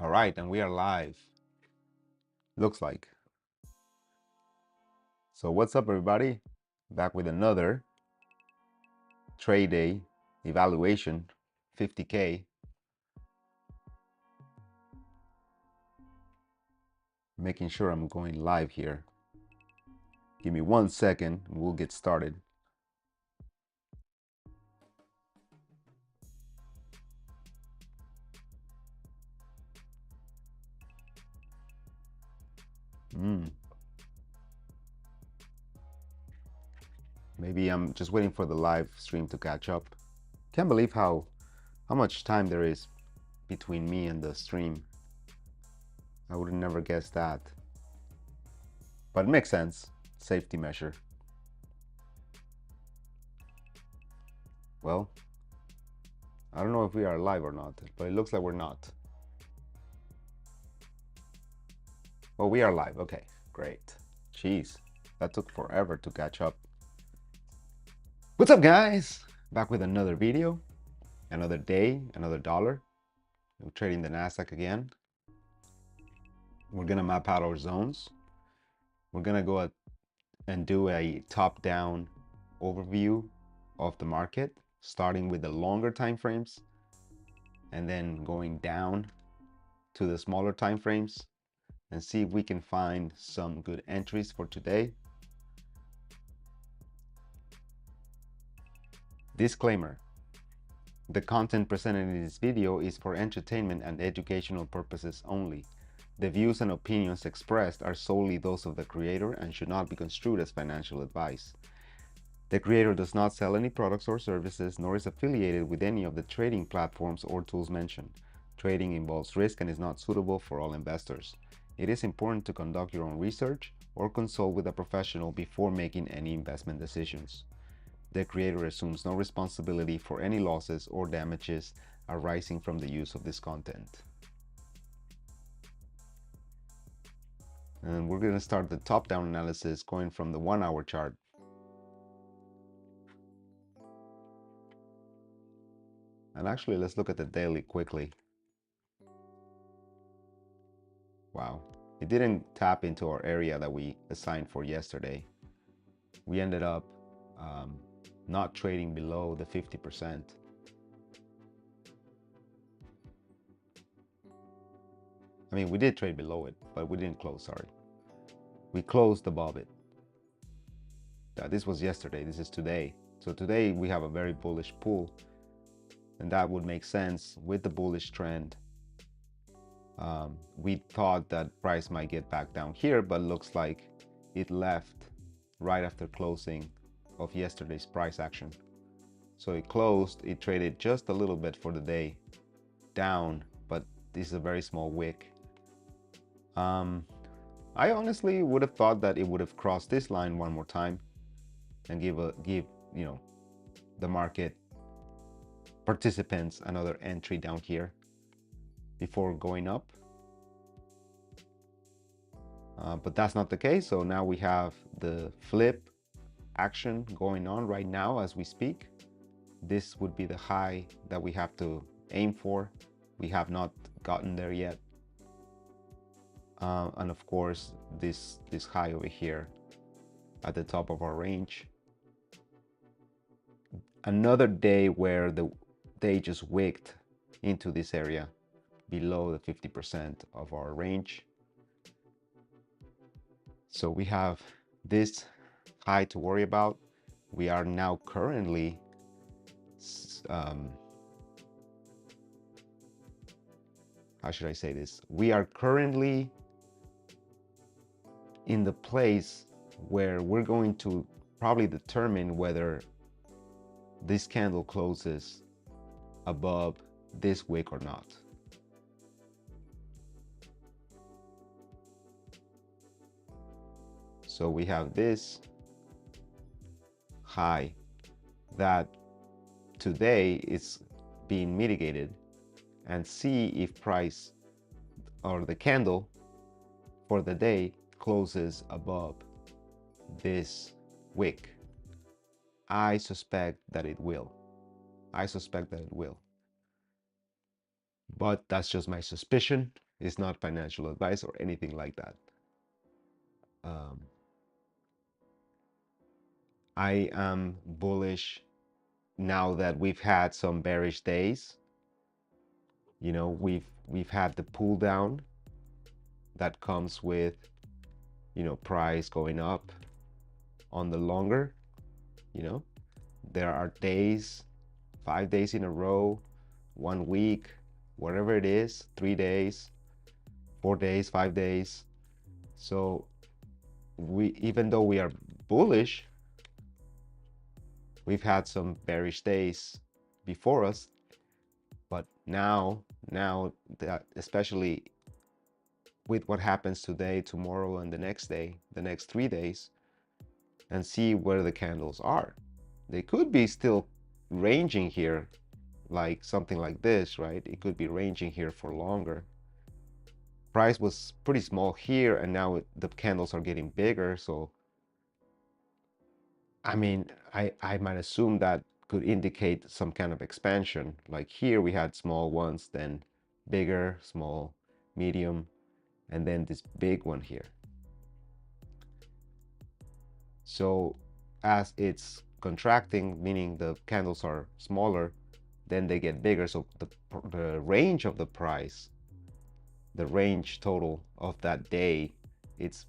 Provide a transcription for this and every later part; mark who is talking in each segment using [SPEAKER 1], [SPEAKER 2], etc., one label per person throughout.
[SPEAKER 1] All right, and we are live. Looks like. So what's up, everybody? Back with another trade day evaluation, 50K. Making sure I'm going live here. Give me 1 second, and we'll get started. Maybe I'm just waiting for the live stream to catch up. Can't believe how much time there is between me and the stream. I would have never guessed that. But it makes sense. Safety measure. Well, I don't know if we are live or not, but it looks like we're not. Well, we are live. Okay, great. Jeez, that took forever to catch up. What's up, guys? Back with another video, another day, another dollar. We're trading the Nasdaq again. We're gonna map out our zones. We're gonna go and do a top-down overview of the market, starting with the longer time frames, and then going down to the smaller time frames, and see if we can find some good entries for today. Disclaimer: the content presented in this video is for entertainment and educational purposes only. The views and opinions expressed are solely those of the creator and should not be construed as financial advice. The creator does not sell any products or services, nor is affiliated with any of the trading platforms or tools mentioned. Trading involves risk and is not suitable for all investors. It is important to conduct your own research or consult with a professional before making any investment decisions. The creator assumes no responsibility for any losses or damages arising from the use of this content. And we're going to start the top-down analysis going from the 1-hour chart. And actually, let's look at the daily quickly. Wow, it didn't tap into our area that we assigned for yesterday. We ended up not trading below the 50%. I mean, we did trade below it, but we didn't close, sorry. We closed above it. This was yesterday, this is today. So today we have a very bullish pull, and that would make sense with the bullish trend. We thought that price might get back down here, but looks like it left right after closing of yesterday's price action. So it closed, it traded just a little bit for the day down, but this is a very small wick. I honestly would have thought that it would have crossed this line one more time and give you know, the market participants another entry down here before going up. But that's not the case. So now we have the flip action going on right now as we speak. This would be the high that we have to aim for. We have not gotten there yet. And of course, this high over here at the top of our range. Another day where the day just wicked into this area below the 50% of our range. So we have this high to worry about. We are now currently how should I say this? We are currently in the place where we're going to probably determine whether this candle closes above this wick or not. So we have this high that today is being mitigated, and see if price or the candle for the day closes above this wick. I suspect that it will. I suspect that it will. But that's just my suspicion. It's not financial advice or anything like that. Um, I am bullish now that we've had some bearish days. You know, we've had the pull down that comes with, you know, price going up on the longer. You know, there are days, 5 days in a row, 1 week, whatever it is, 3 days, 4 days, 5 days. So even though we are bullish, we've had some bearish days before us, but now that, especially with what happens today, tomorrow, and the next day, the next 3 days, and see where the candles are. They could be still ranging here, like something like this, right? It could be ranging here for longer. Price was pretty small here, and now the candles are getting bigger. So, I mean, I might assume that could indicate some kind of expansion. Like here we had small ones, then bigger, small, medium, and then this big one here. So as it's contracting, meaning the candles are smaller, then they get bigger. So the range of the price, the range total of that day, it's,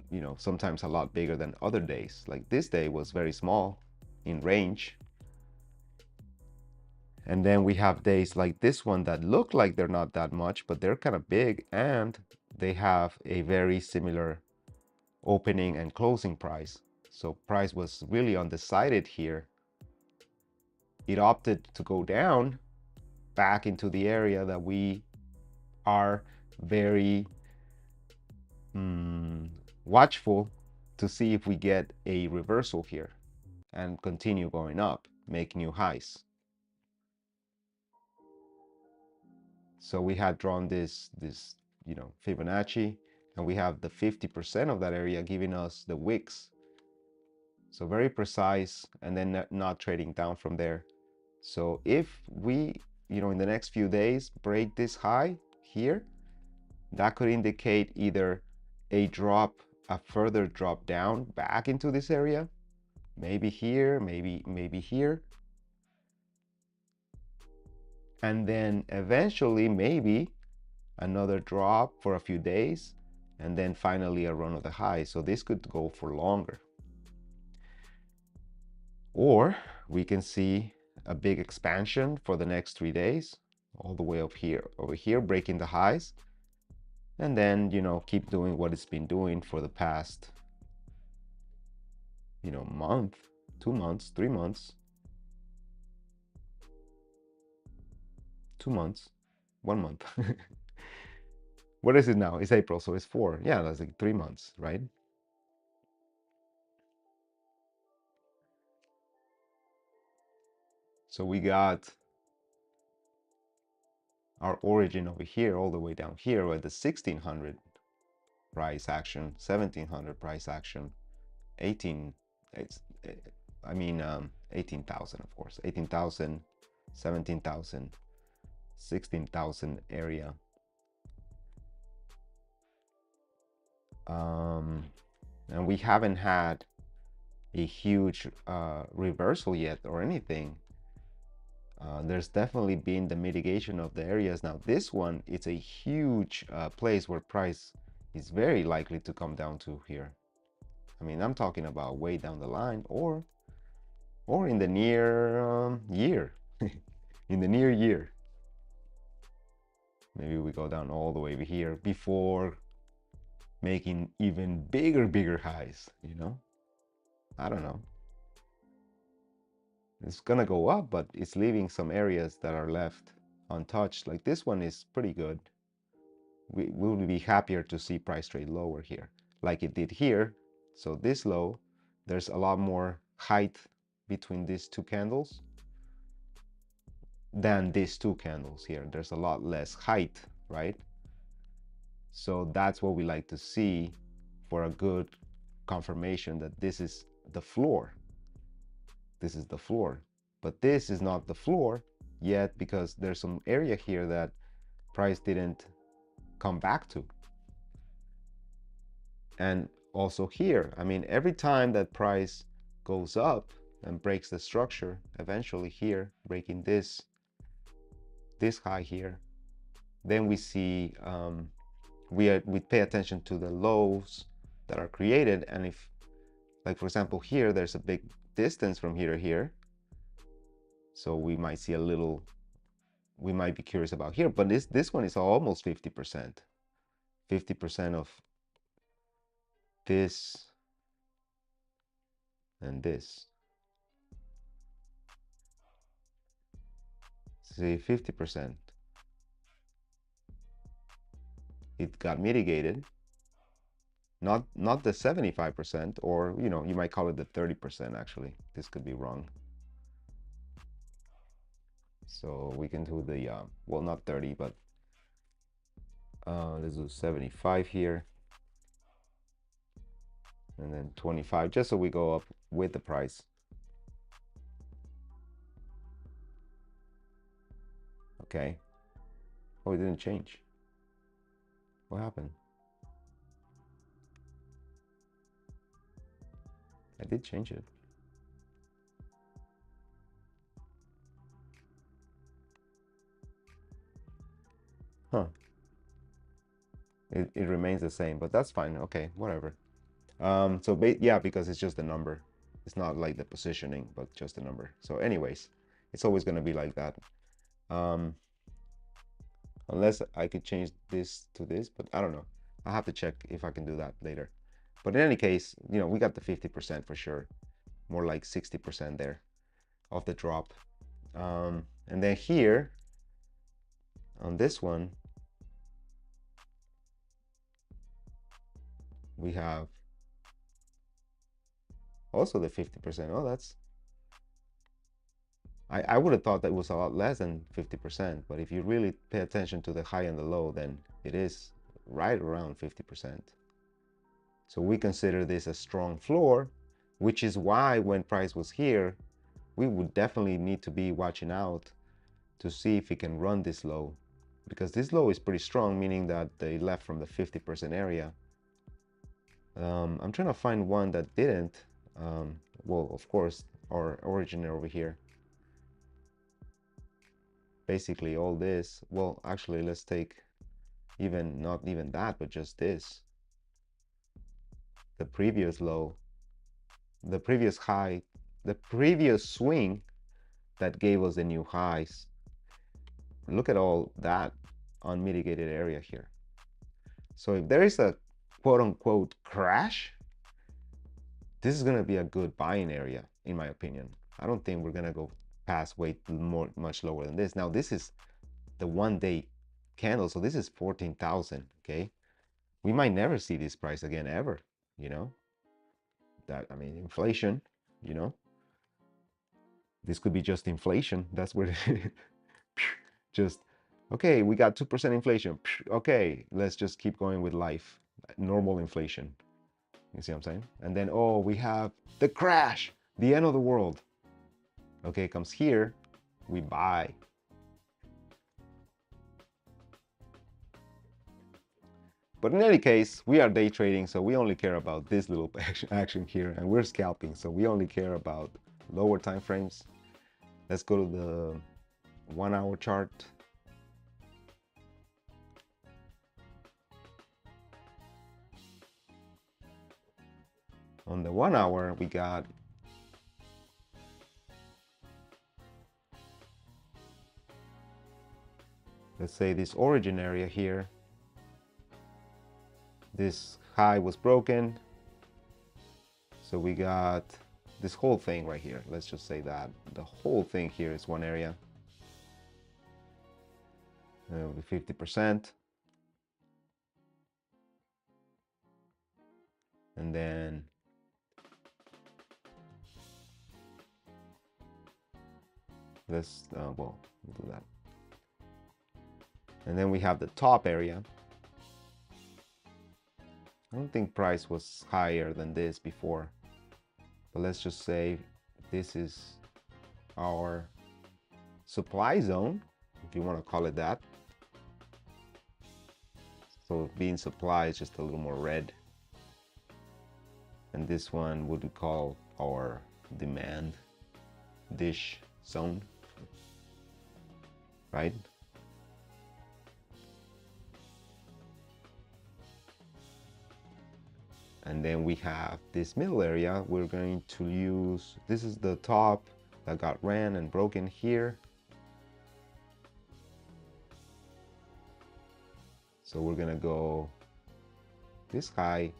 [SPEAKER 1] you know, sometimes a lot bigger than other days. Like this day was very small in range. And then we have days like this one that look like they're not that much, but they're kind of big, and they have a very similar opening and closing price. So price was really undecided here. It opted to go down back into the area that we are very watchful to see if we get a reversal here and continue going up, make new highs. So we had drawn this you know, Fibonacci, and we have the 50% of that area giving us the wicks. So very precise, and then not trading down from there. So if we, you know, in the next few days break this high here, that could indicate either a drop, a further drop down back into this area, maybe here, maybe here, and then eventually maybe another drop for a few days, and then finally a run of the high. So this could go for longer. Or we can see a big expansion for the next 3 days, all the way up here, over here, breaking the highs, and then, you know, keep doing what it's been doing for the past, you know, month, 2 months, 3 months, 2 months, 1 month. What is it now? It's April, so it's 4. Yeah, that's like 3 months, right? So we got our origin over here, all the way down here with the 1600 price action, 1700 price action, 18, it's, I mean, 18,000, of course, 18,000, 17,000, 16,000 area. And we haven't had a huge reversal yet or anything. There's definitely been the mitigation of the areas. Now this one, it's a huge place where price is very likely to come down to here. I mean, I'm talking about way down the line, or in the near year. In the near year, maybe we go down all the way over here before making even bigger highs, you know. I don't know. It's gonna go up, but it's leaving some areas that are left untouched. Like this one is pretty good. We will be happier to see price trade lower here, like it did here. So this low, there's a lot more height between these two candles than these two candles here. There's a lot less height, right? So that's what we like to see for a good confirmation that this is the floor. This is the floor. But this is not the floor yet, because there's some area here that price didn't come back to. And also here, I mean, every time that price goes up and breaks the structure, eventually here, breaking this high here, then we see we pay attention to the lows that are created. And if, like for example, here, there's a big distance from here to here, so we might see a little, we might be curious about here, but this one is almost 50%. 50% of this and this. See, 50%. It got mitigated. Not the 75%, or you might call it the 30%. Actually, this could be wrong. So we can do the well, not 30, but let's do 75 here, and then 25, just so we go up with the price. Okay. Oh, it didn't change. What happened? I did change it. Huh. It remains the same, but that's fine. Okay, whatever. So yeah, because it's just the number. It's not like the positioning, but just the number. So anyways, it's always going to be like that. Unless I could change this to this, but I don't know. I'll have to check if I can do that later. But in any case, we got the 50% for sure. More like 60% there of the drop. And then here on this one, we have also the 50%. Oh, that's, I would have thought that was a lot less than 50%, but if you really pay attention to the high and the low, then it is right around 50%. So we consider this a strong floor, which is why when price was here, we would definitely need to be watching out to see if it can run this low, because this low is pretty strong, meaning that they left from the 50% area. I'm trying to find one that didn't. Well, of course, our origin over here. Basically all this, well, actually, let's take not even that, but just this. The previous low, the previous high, the previous swing that gave us the new highs. Look at all that unmitigated area here. So if there is a quote unquote crash, this is going to be a good buying area, in my opinion. I don't think we're going to go past much lower than this. Now, this is the 1-day candle, so this is 14,000. Okay, we might never see this price again ever. That, I mean, inflation. This could be just inflation. That's where just okay, we got 2% inflation. Okay, let's just keep going with life. Normal inflation. You see what I'm saying? And then, oh, we have the crash, the end of the world. Okay, it comes here, we buy. But in any case, we are day trading, so we only care about this little action here, and we're scalping, so we only care about lower time frames. Let's go to the 1-hour chart. On the 1 hour, we got let's say this origin area here. This high was broken, so we got this whole thing right here. Let's just say that the whole thing here is one area, 50%, and then let's we'll do that, and then we have the top area. I don't think price was higher than this before, but let's just say this is our supply zone, if you want to call it that. So being supply is just a little more red. And this one would we call our demand dish zone, right? And then we have this middle area. We're going to use, this is the top that got ran and broken here. So we're gonna go this high,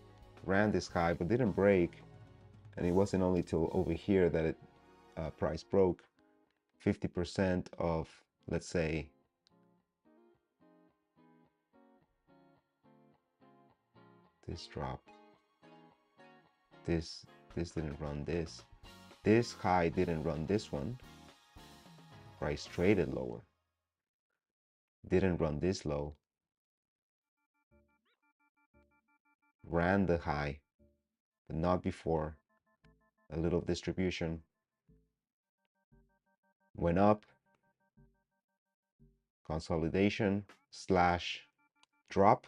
[SPEAKER 1] ran this high, but didn't break. And it wasn't only till over here that it price broke. 50% of, let's say, this drop. This didn't run this. This high didn't run this one. Price traded lower. Didn't run this low. Ran the high, but not before. A little distribution. Went up. Consolidation slash drop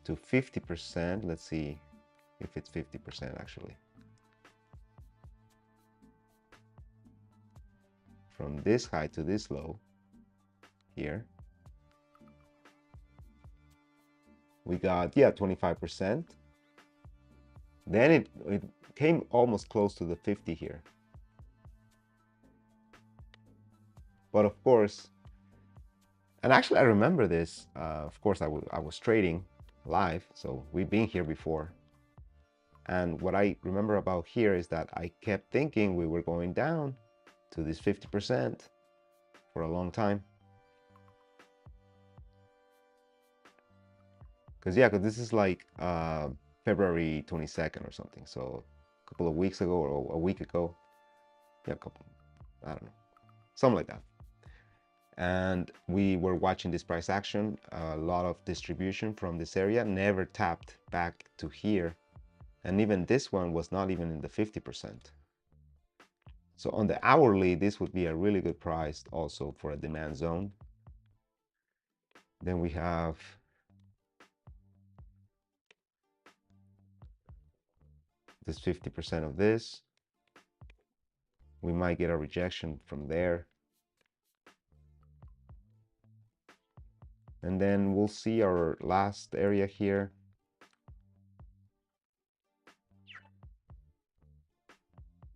[SPEAKER 1] to 50%. Let's see if it's 50% actually. From this high to this low here, we got, yeah, 25%. Then it came almost close to the 50 here. But of course, and actually I remember this, of course I was trading live, so we've been here before. And what I remember about here is that I kept thinking we were going down to this 50% for a long time. Because this is like February 22nd or something. So a couple of weeks ago or a week ago. Yeah, I don't know, something like that. And we were watching this price action, a lot of distribution from this area, never tapped back to here. And even this one was not even in the 50%. So on the hourly, this would be a really good price also for a demand zone. Then we have this 50% of this. We might get a rejection from there. And then we'll see our last area here.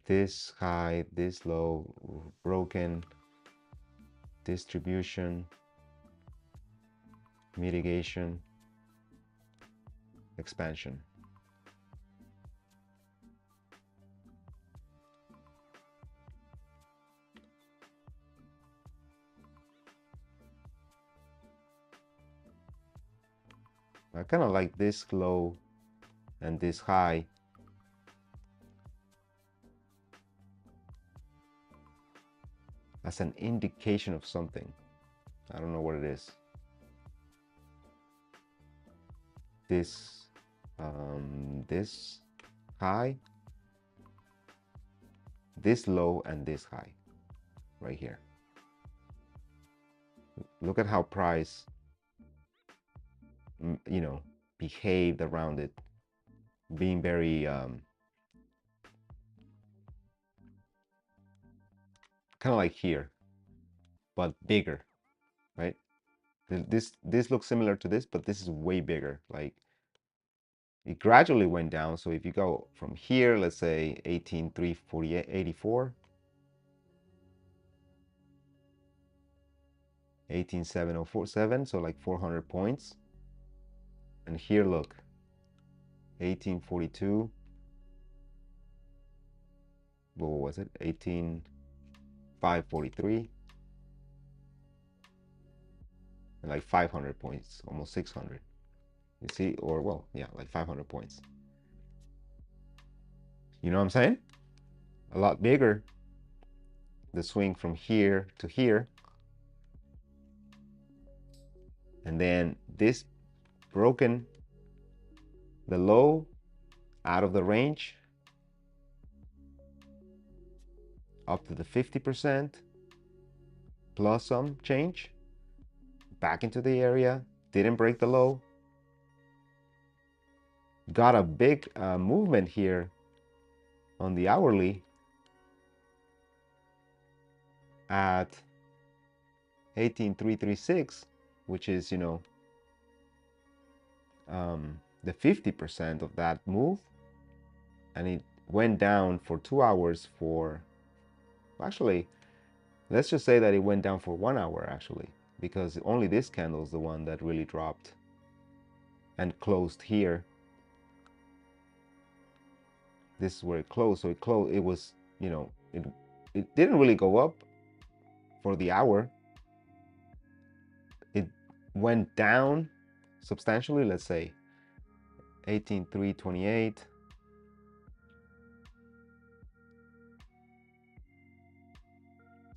[SPEAKER 1] This high, this low, broken, distribution, mitigation, expansion. I kind of like this low and this high. As an indication of something. I don't know what it is. This high, this low, and this high right here. Look at how price behaved around it, being very kind of like here, but bigger, right? This looks similar to this, but this is way bigger. Like it gradually went down. So if you go from here, let's say 18,384, 18,747, so like 400 points. And here, look, 1842. What was it? 18,543. And like 500 points, almost 600. You see, or well, yeah, like 500 points. You know what I'm saying? A lot bigger. The swing from here to here. And then this broken the low out of the range up to the 50% plus some change back into the area, didn't break the low. Got a big movement here on the hourly at 18,336, which is, you know, the 50% of that move, and it went down for 2 hours for, actually, let's just say that it went down for 1 hour actually, because only this candle is the one that really dropped and closed here. This is where it closed, so it was, you know, it didn't really go up for the hour. It went down substantially, let's say 18,328,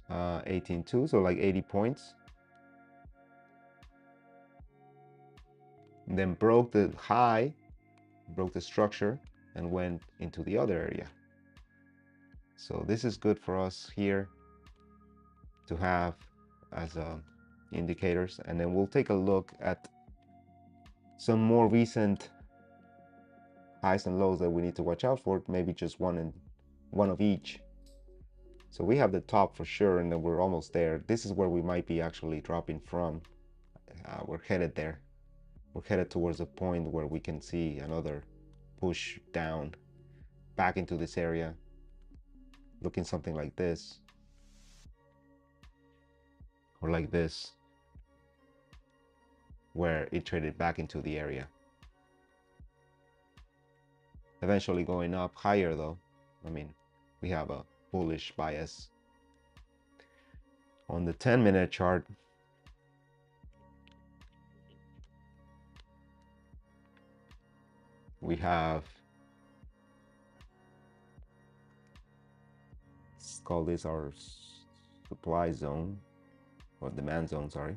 [SPEAKER 1] 18.2, so like 80 points. And then broke the high, broke the structure, and went into the other area. So this is good for us here to have as indicators. And then we'll take a look at some more recent highs and lows that we need to watch out for, maybe just one of each. So we have the top for sure, and then we're almost there. This is where we might be actually dropping from. We're headed there. We're headed towards a point where we can see another push down back into this area, looking something like this, or like this, where it traded back into the area. Eventually going up higher though. I mean, we have a bullish bias. On the 10-minute chart, we have, let's call this our supply zone, or demand zone, sorry.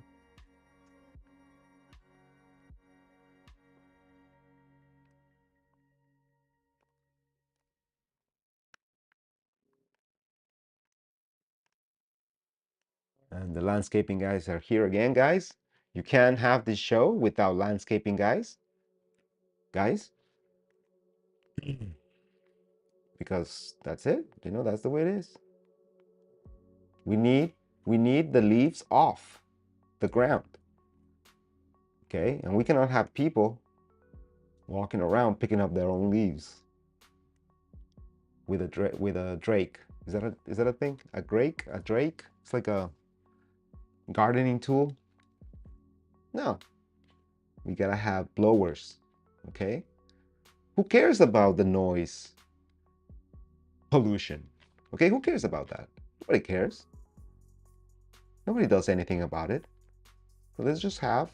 [SPEAKER 1] And the landscaping guys are here again, guys. You can't have this show without landscaping guys. Because that's it, you know, that's the way it is. We need the leaves off the ground. Okay, and we cannot have people walking around picking up their own leaves with a drake. Is that a thing? A drake? It's like a gardening tool. No, we gotta have blowers. Okay, who cares about the noise pollution? Okay, who cares about that? Nobody cares. Nobody does anything about it. So let's just have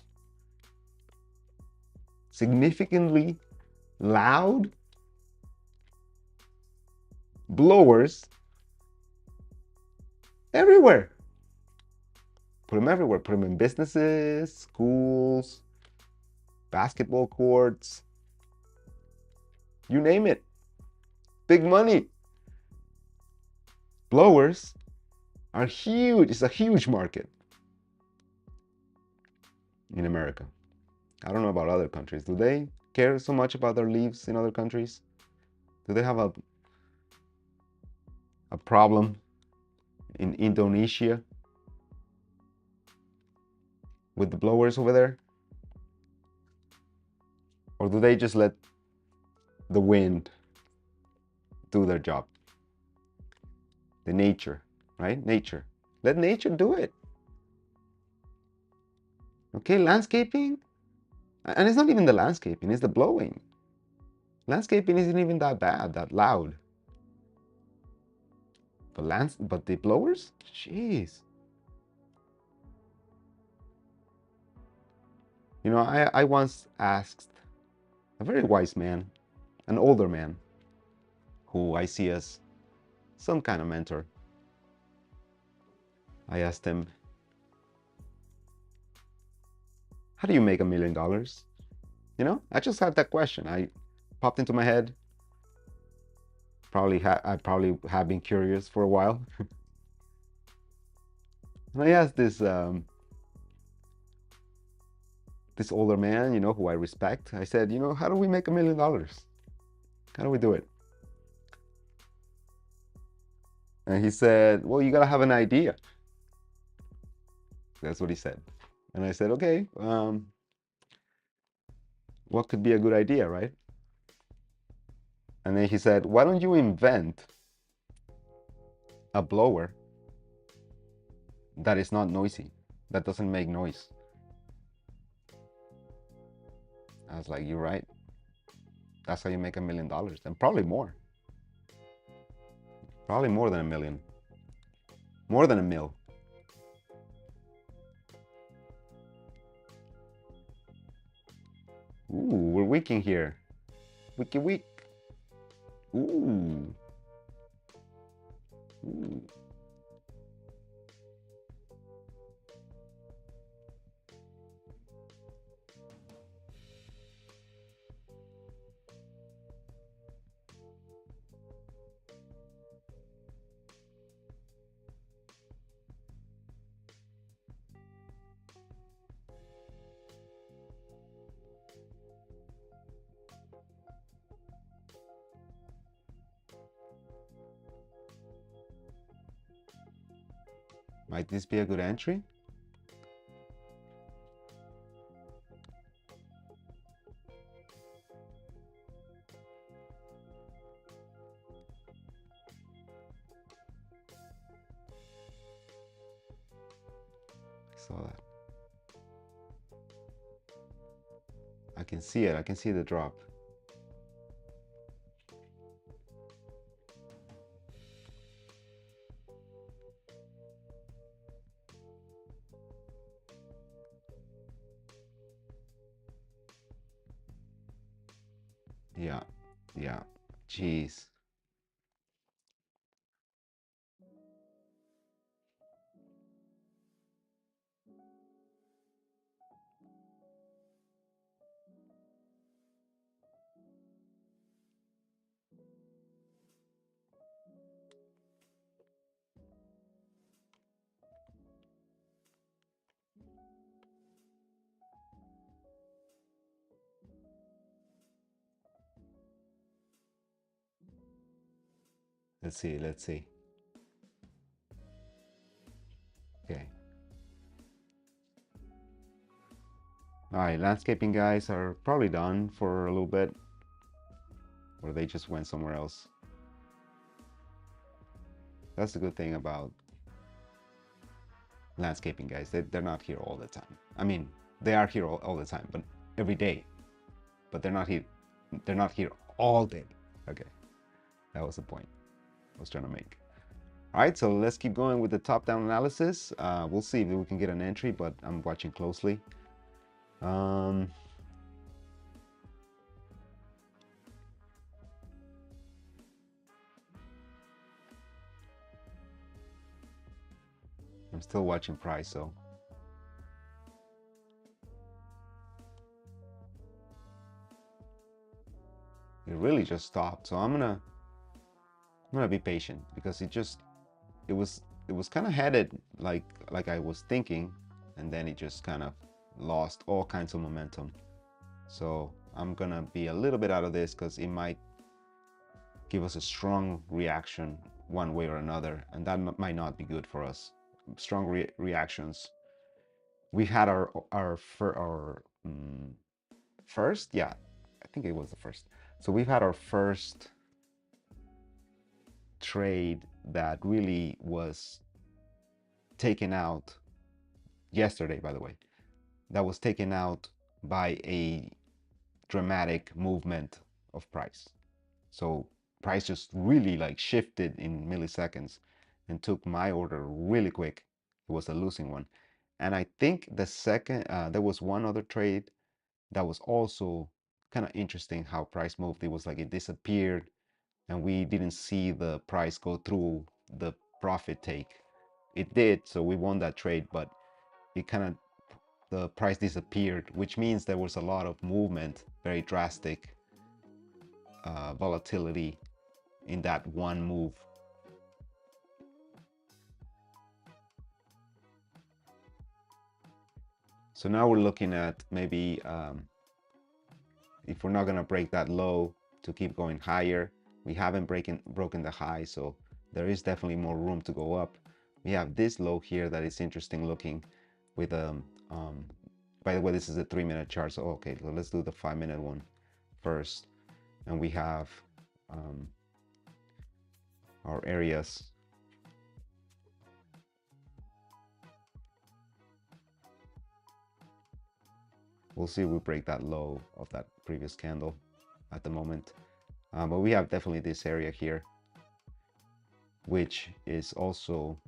[SPEAKER 1] significantly loud blowers everywhere. Put them everywhere. Put them in businesses, schools, basketball courts, you name it. Big money. Blowers are huge. It's a huge market in America. I don't know about other countries. Do they care so much about their leaves in other countries? Do they have a problem in Indonesia with the blowers over there? Or do they just let the wind do their job? The nature, right? Nature. Let nature do it. Okay, landscaping. And it's not even the landscaping, it's the blowing. Landscaping isn't even that bad, that loud. But the blowers? Jeez. You know, I once asked a very wise man, an older man, who I see as some kind of mentor. I asked him, how do you make $1 million? You know, I just had that question. I popped into my head. I probably have been curious for a while. And I asked this this older man, you know, who I respect. I said, you know, how do we make $1 million? How do we do it? And he said, well, you gotta have an idea. That's what he said. And I said, okay, what could be a good idea, right? And then he said, why don't you invent a blower that is not noisy, that doesn't make noise? I was like, you're right. That's how you make $1 million, and probably more. Probably more than $1 million. More than $1 mil. Ooh, we're weaking here. Wiki weak. Ooh. Ooh. Might this be a good entry? I saw that. I can see it. I can see the drop. Yeah. Yeah. Jeez. Let's see. Let's see. Okay. All right. Landscaping guys are probably done for a little bit, or they just went somewhere else. That's the good thing about landscaping guys. They're not here all the time. I mean, they are here all the time, but every day. But they're not here. They're not here all day. Okay. That was the point I was trying to make. All right, so let's keep going with the top-down analysis. We'll see if we can get an entry, but I'm watching closely. I'm still watching price, so it really just stopped. So I'm gonna be patient because it was kind of headed like I was thinking, and then it just kind of lost all kinds of momentum. So I'm gonna be a little bit out of this because it might give us a strong reaction one way or another, and that might not be good for us. Strong reactions. We had our first, yeah, I think it was the first. So we've had our first trade that really was taken out yesterday, by the way. That was taken out by a dramatic movement of price. So price just really like shifted in milliseconds and took my order really quick. It was a losing one. And I think the second, there was one other trade that was also kind of interesting how price moved. It was like it disappeared and we didn't see the price go through the profit take. It did, so we won that trade, but it kind of, the price disappeared, which means there was a lot of movement, very drastic volatility in that one move. So now we're looking at maybe if we're not going to break that low to keep going higher. We haven't broken the high, so there is definitely more room to go up. We have this low here that is interesting looking with by the way, this is a 3-minute chart, so okay, so let's do the 5-minute one first. And we have our areas. We'll see if we break that low of that previous candle at the moment. But we have definitely this area here, which is also,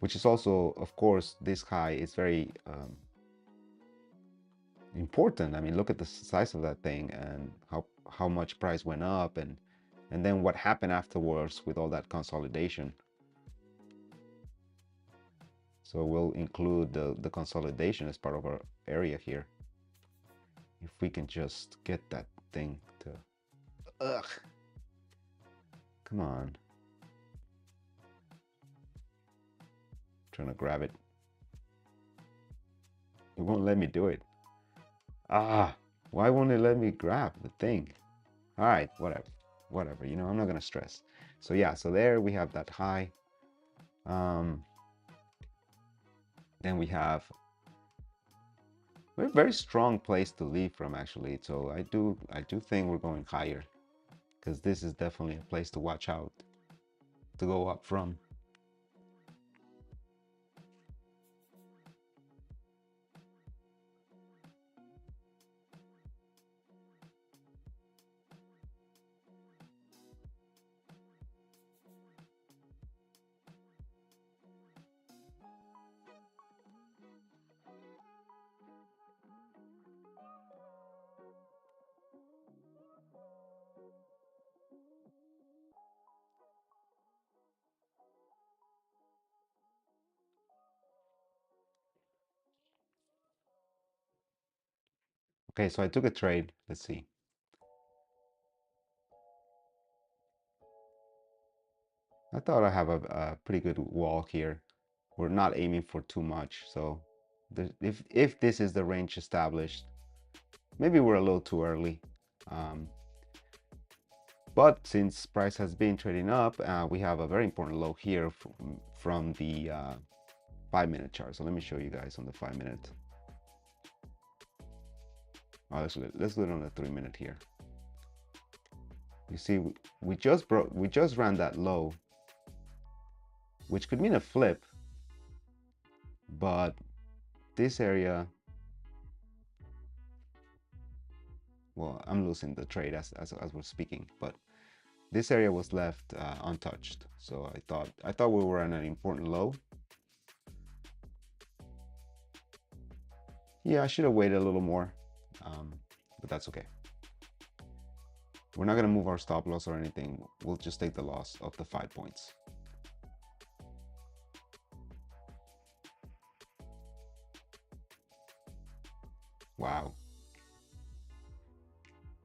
[SPEAKER 1] of course, this high is very important. I mean, look at the size of that thing and how much price went up, and then what happened afterwards with all that consolidation. So we'll include the consolidation as part of our area here. If we can just get that thing to, ugh, come on. Trying to grab it. It won't let me do it. Ah, why won't it let me grab the thing? All right, whatever, you know, I'm not gonna stress. So yeah, so there we have that high. Then we have a very strong place to leave from, actually. So I do think we're going higher, because this is definitely a place to watch out to go up from. Okay, so I took a trade. Let's see. I thought I have a pretty good wall here. We're not aiming for too much, so if this is the range established, maybe we're a little too early. But since price has been trading up, we have a very important low here from the 5-minute chart. So let me show you guys on the 5-minute. Oh, let's do it on the 3-minute here. You see, we just ran that low, which could mean a flip, but this area, well, I'm losing the trade as we're speaking, but this area was left untouched. So I thought we were at an important low. Yeah, I should have waited a little more, but that's okay. We're not going to move our stop loss or anything. We'll just take the loss of the 5 points. Wow.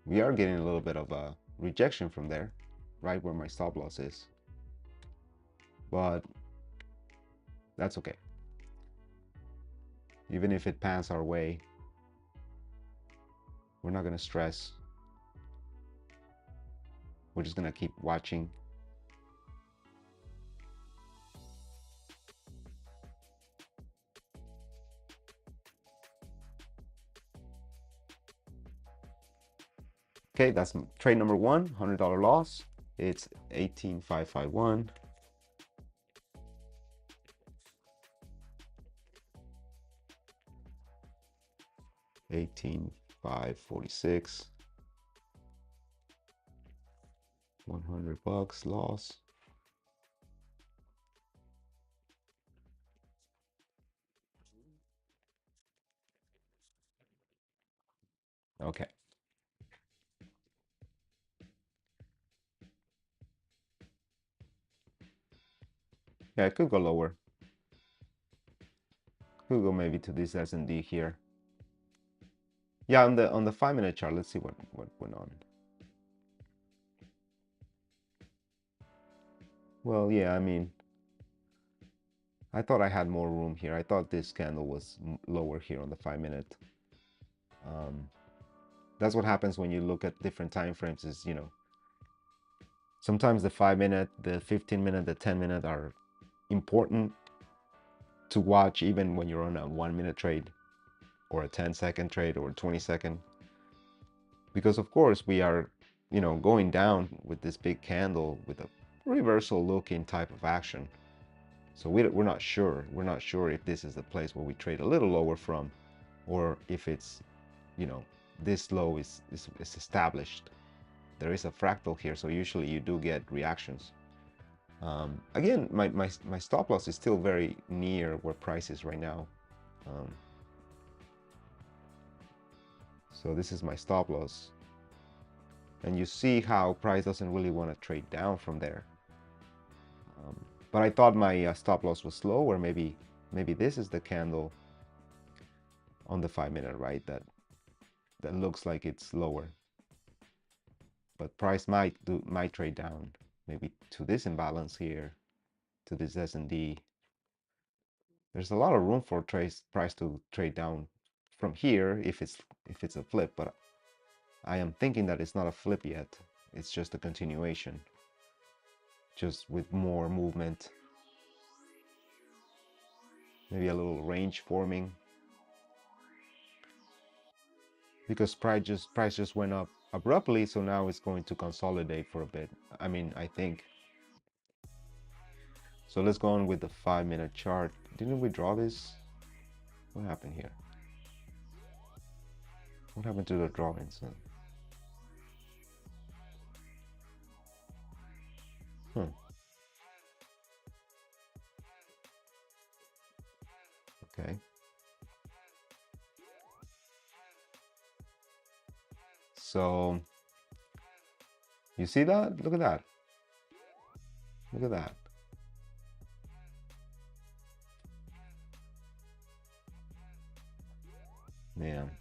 [SPEAKER 1] We are getting a little bit of a rejection from there, right where my stop loss is. But that's okay. Even if it pans our way, we're not going to stress. We're just going to keep watching. Okay, that's trade number one, $100 loss. It's 18,551. $18,546. $100 loss. Okay. Yeah, it could go lower. Could go maybe to this S&D here. Yeah, on the 5-minute chart, let's see what went on. Well, yeah, I mean, I thought I had more room here. I thought this candle was lower here on the 5-minute. Um, that's what happens when you look at different time frames is, sometimes the 5-minute, the 15-minute, the 10-minute are important to watch even when you're on a 1-minute trade or a 10-second trade or a 20-second. Because of course we are, going down with this big candle with a reversal looking type of action. So we're not sure. We're not sure if this is the place where we trade a little lower from, or if it's, this low is established. There is a fractal here, so usually you do get reactions. Again, my stop loss is still very near where price is right now. So this is my stop loss. And you see how price doesn't really want to trade down from there. But I thought my stop loss was lower. Maybe this is the candle on the 5-minute, right? That looks like it's lower. But price might trade down, maybe to this imbalance here, to this S&D. There's a lot of room for price to trade down from here if it's a flip, but I am thinking that it's not a flip yet. It's just a continuation, just with more movement, maybe a little range forming, because price just went up abruptly, so now it's going to consolidate for a bit. I mean, I think. So let's go on with the 5-minute chart. Didn't we draw this? What happened here? What happened to the drawings? Okay. So you see that? Look at that. Look at that. Man.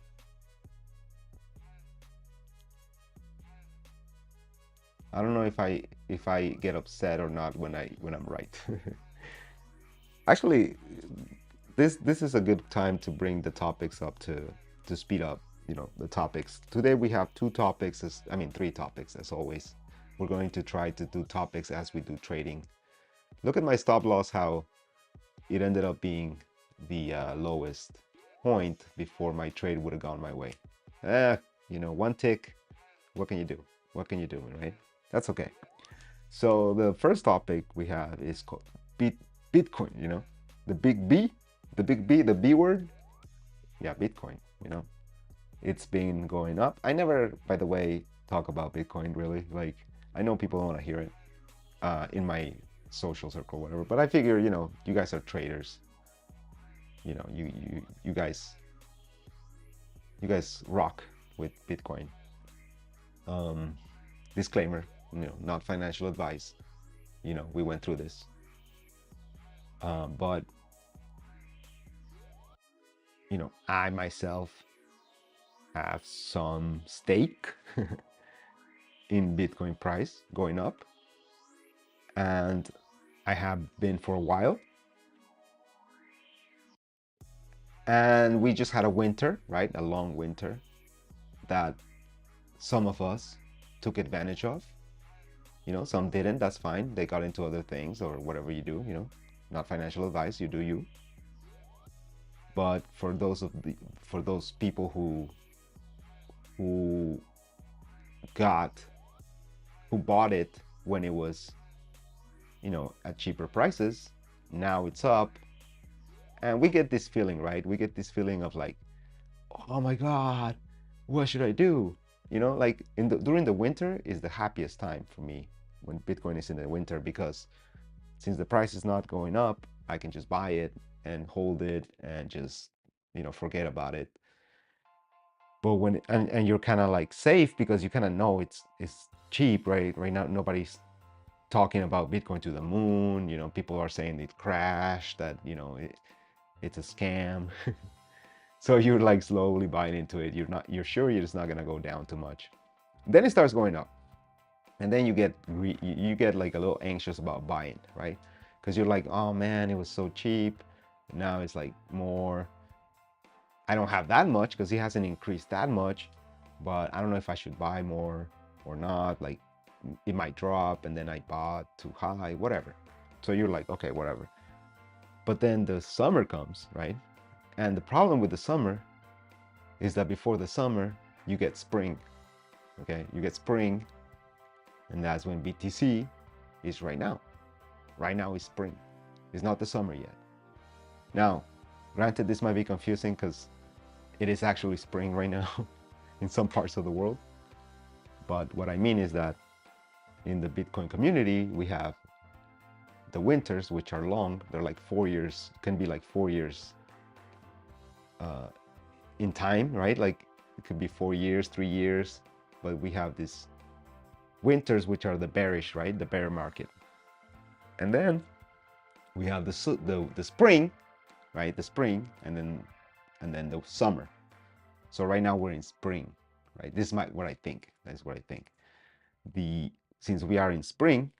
[SPEAKER 1] I don't know if I get upset or not when I'm right. Actually, this is a good time to bring the topics up to speed up, the topics. Today we have three topics as always. We're going to try to do topics as we do trading. Look at my stop loss, how it ended up being the lowest point before my trade would have gone my way. One tick, what can you do? What can you do, right? That's okay. So the first topic we have is called Bitcoin, the big B, the B word. Yeah, Bitcoin, it's been going up. I never, by the way, talk about Bitcoin really. Like, I know people want to hear it in my social circle, whatever, but I figure, you guys are traders. You guys rock with Bitcoin. Disclaimer, not financial advice. We went through this. But I myself have some stake in Bitcoin price going up, and I have been for a while. And we just had a winter, right? A long winter that some of us took advantage of. Some didn't, that's fine. They got into other things or whatever you do, not financial advice, you do you. But for those people who bought it when it was, at cheaper prices, now it's up. And we get this feeling, right? We get this feeling of like, oh my God, what should I do? Like during the winter is the happiest time for me when Bitcoin is in the winter, because since the price is not going up, I can just buy it and hold it and just, forget about it. But when, and you're kind of like safe because you kind of know it's cheap, right? Right now, nobody's talking about Bitcoin to the moon. People are saying it crashed, that, it's a scam. So you're like slowly buying into it. You're sure it's not gonna go down too much. Then it starts going up, and then you get like a little anxious about buying, right? because you're like, oh man, it was so cheap. Now it's like more. I don't have that much because it hasn't increased that much, but I don't know if I should buy more or not. Like it might drop and then I bought too high, whatever. So you're like, okay, whatever. But then the summer comes, right? And the problem with the summer is that before the summer, you get spring, okay? You get spring, and that's when BTC is right now. Right now is spring. It's not the summer yet. Now, granted, this might be confusing because it is actually spring right now in some parts of the world. But what I mean is that in the Bitcoin community, we have the winters, which are long. They're like 4 years, can be like 4 years in time, right? Like it could be 4 years, 3 years, but we have these winters, which are the bearish, right? The bear market. And then we have the spring, right? The spring, and then the summer. So right now we're in spring, right? This is what I think. That's what I think. Since we are in spring,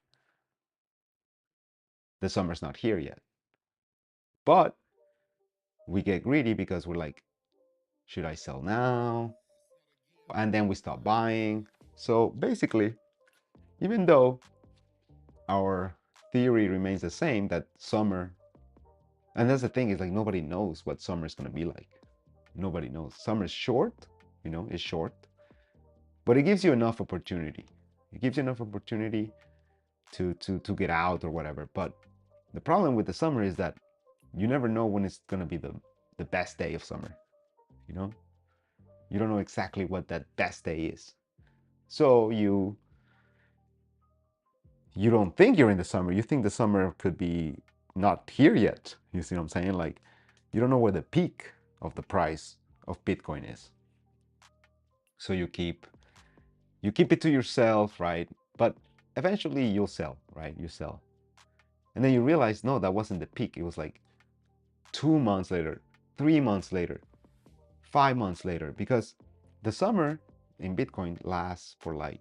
[SPEAKER 1] the summer's not here yet. But we get greedy because we're like, should I sell now? And then we stop buying. So basically, even though our theory remains the same, that summer, and that's the thing, is like nobody knows what summer is going to be like. Nobody knows. Summer is short, it's short, but it gives you enough opportunity. It gives you enough opportunity to get out or whatever. But the problem with the summer is that you never know when it's going to be the best day of summer. You don't know exactly what that best day is. So you don't think you're in the summer. You think the summer could be not here yet. You see what I'm saying? Like, you don't know where the peak of the price of Bitcoin is. So you keep it to yourself, right? But eventually you'll sell, right? You sell. And then you realize, no, that wasn't the peak. It was like 2 months later, 3 months later, 5 months later, because the summer in Bitcoin lasts for like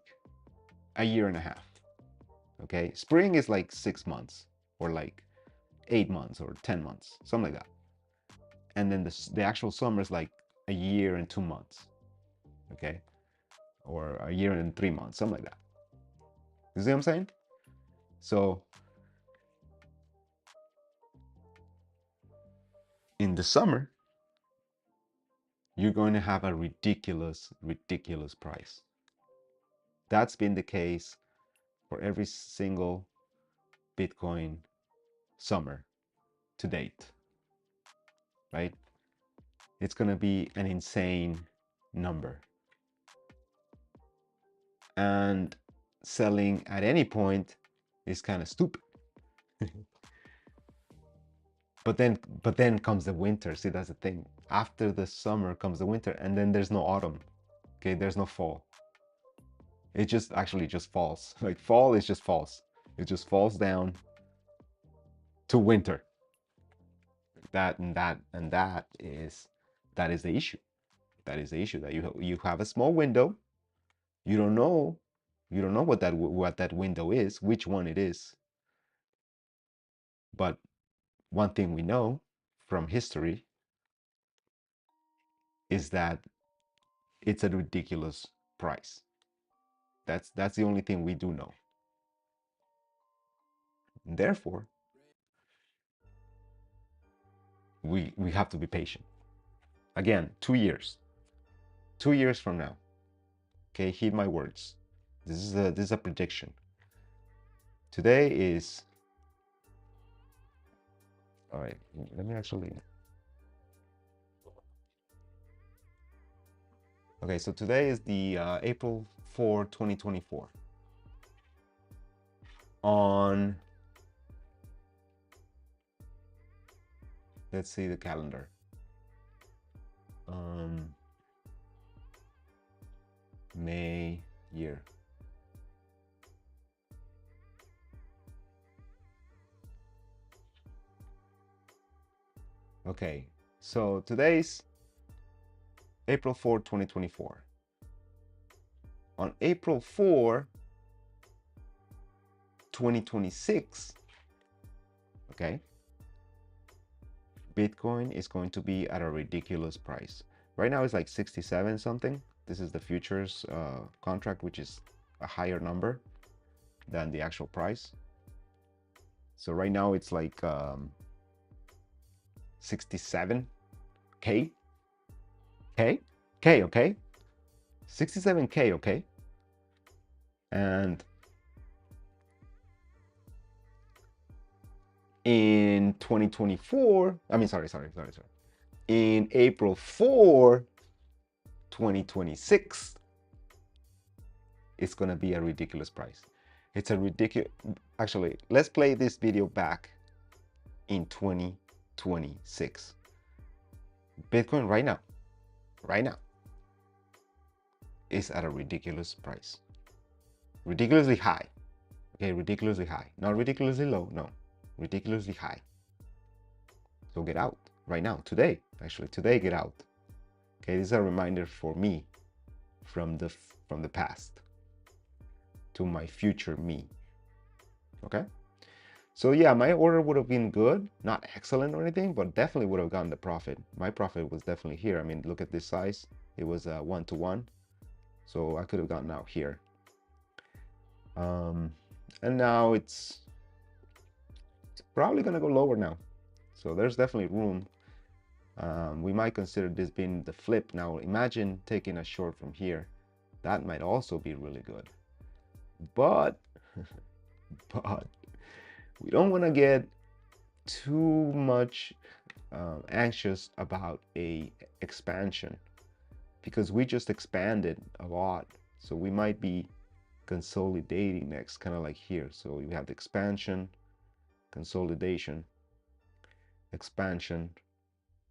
[SPEAKER 1] a year and a half. Okay, spring is like 6 months or like 8 months or 10 months, something like that. And then the actual summer is like a year and 2 months. Okay, or a year and 3 months, something like that. You see what I'm saying? So in the summer, you're going to have a ridiculous price. That's been the case for every single Bitcoin summer to date, right? It's going to be an insane number. And selling at any point is kind of stupid. But then comes the winter. See, that's the thing. After the summer comes the winter, and then there's no autumn. Okay, there's no fall. It just actually just falls. Like fall is just falls. It just falls down to winter. That is the issue. That is the issue, that you have a small window. You don't know what that window is, which one it is. But one thing we know from history is that it's a ridiculous price. That's the only thing we do know. Therefore, we have to be patient. Again, 2 years. 2 years from now. Okay, heed my words. This is a prediction. Today is, all right, let me actually, okay, so today is the April 4, 2024. On, let's see the calendar. May year. Okay, so today's April 4, 2024. On April 4, 2026, Okay, Bitcoin is going to be at a ridiculous price. Right now it's like 67 something. This is the futures contract, which is a higher number than the actual price. So right now it's like 67k okay, 67k, okay. And in 2024, I mean, sorry, in April 4, 2026, it's gonna be a ridiculous price. It's a ridiculous, actually, let's play this video back in 2026. Bitcoin right now, is at a ridiculous price. Ridiculously high, okay, ridiculously high. Not ridiculously low, no, ridiculously high. So get out right now, today, actually, today, get out. Okay, this is a reminder for me from the past to my future me. Okay, so yeah, my order would have been good, not excellent or anything, but definitely would have gotten the profit. My profit was definitely here. I mean, look at this size. It was 1-to-1, so I could have gotten out here. And now it's probably gonna go lower now, so there's definitely room. We might consider this being the flip. Now imagine taking a short from here. That might also be really good, but but we don't want to get too much anxious about a expansion, because we just expanded a lot, so we might be consolidating next, kind of like here. So we have the expansion, consolidation, expansion,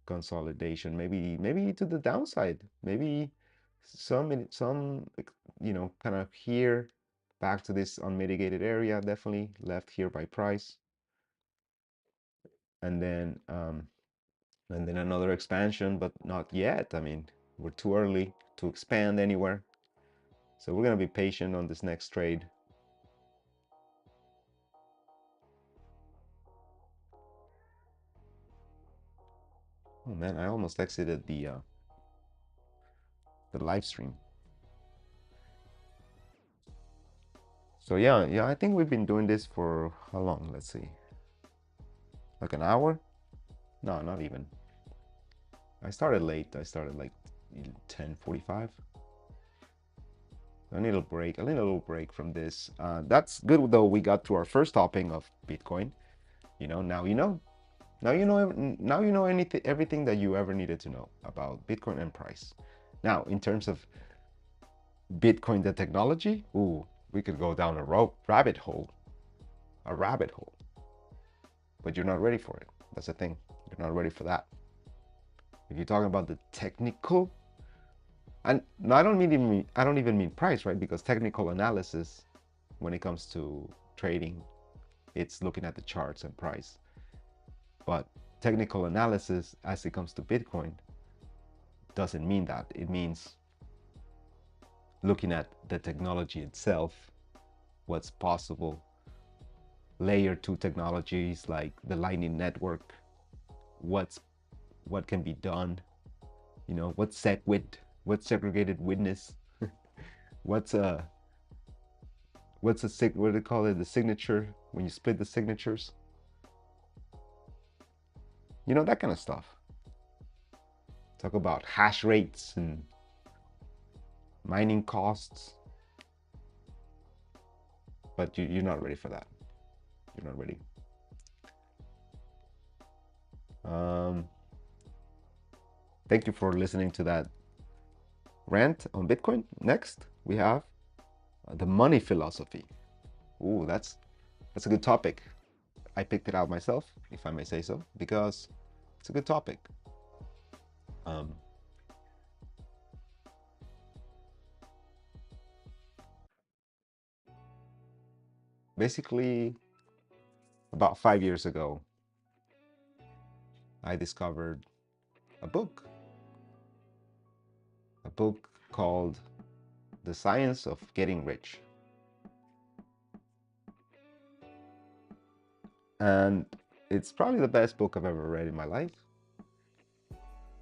[SPEAKER 1] consolidation, maybe to the downside, maybe some you know, kind of here back to this unmitigated area, definitely left here by price, and then another expansion, but not yet. I mean, we're too early to expand anywhere, so we're gonna be patient on this next trade. Oh man, I almost exited the live stream. So yeah, I think we've been doing this for how long? Let's see, like an hour? No, not even. I started late. I started like 10:45. I need a little break from this. That's good though. We got to our first topic of Bitcoin. You know, now you know. Now you know anything, everything that you ever needed to know about Bitcoin and price. Now, in terms of Bitcoin, the technology, ooh, we could go down a rabbit hole, but you're not ready for it. That's the thing. You're not ready for that. If you're talking about the technical, and no, I don't even mean price, right? Because technical analysis, when it comes to trading, it's looking at the charts and price. But technical analysis, as it comes to Bitcoin, doesn't mean that. It means looking at the technology itself, what's possible, layer 2 technologies like the Lightning Network, what can be done, you know, what's SegWit, what's segregated witness, what's a what do they call it, the signature, when you split the signatures, you know, that kind of stuff. Talk about hash rates and mining costs, but you're not ready for that. You're not ready. Thank you for listening to that rant on Bitcoin. Next, we have the money philosophy. Ooh, that's a good topic. I picked it out myself, if I may say so, because it's a good topic. Basically, about 5 years ago, I discovered a book called The Science of Getting Rich. And It's probably the best book I've ever read in my life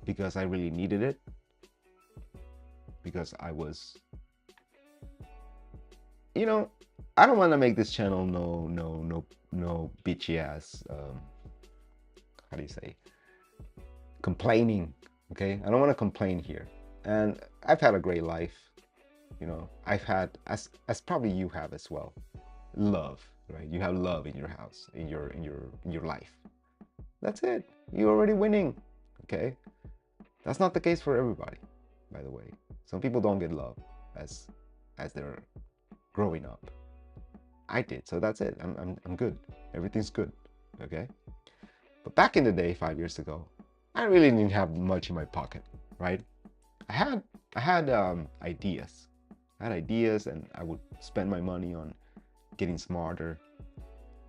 [SPEAKER 1] because I really needed it. Because I was, you know, I don't want to make this channel no bitchy ass. How do you say? Complaining. Okay, I don't want to complain here. And I've had a great life. You know, I've had, as probably you have as well, love. Right? You have love in your house, in your life. That's it. You're already winning. Okay. That's not the case for everybody, by the way. Some people don't get love as they're growing up. I did, so that's it. I'm good. Everything's good. Okay. But back in the day, 5 years ago, I really didn't have much in my pocket, right? I had ideas. I had ideas, and I would spend my money on getting smarter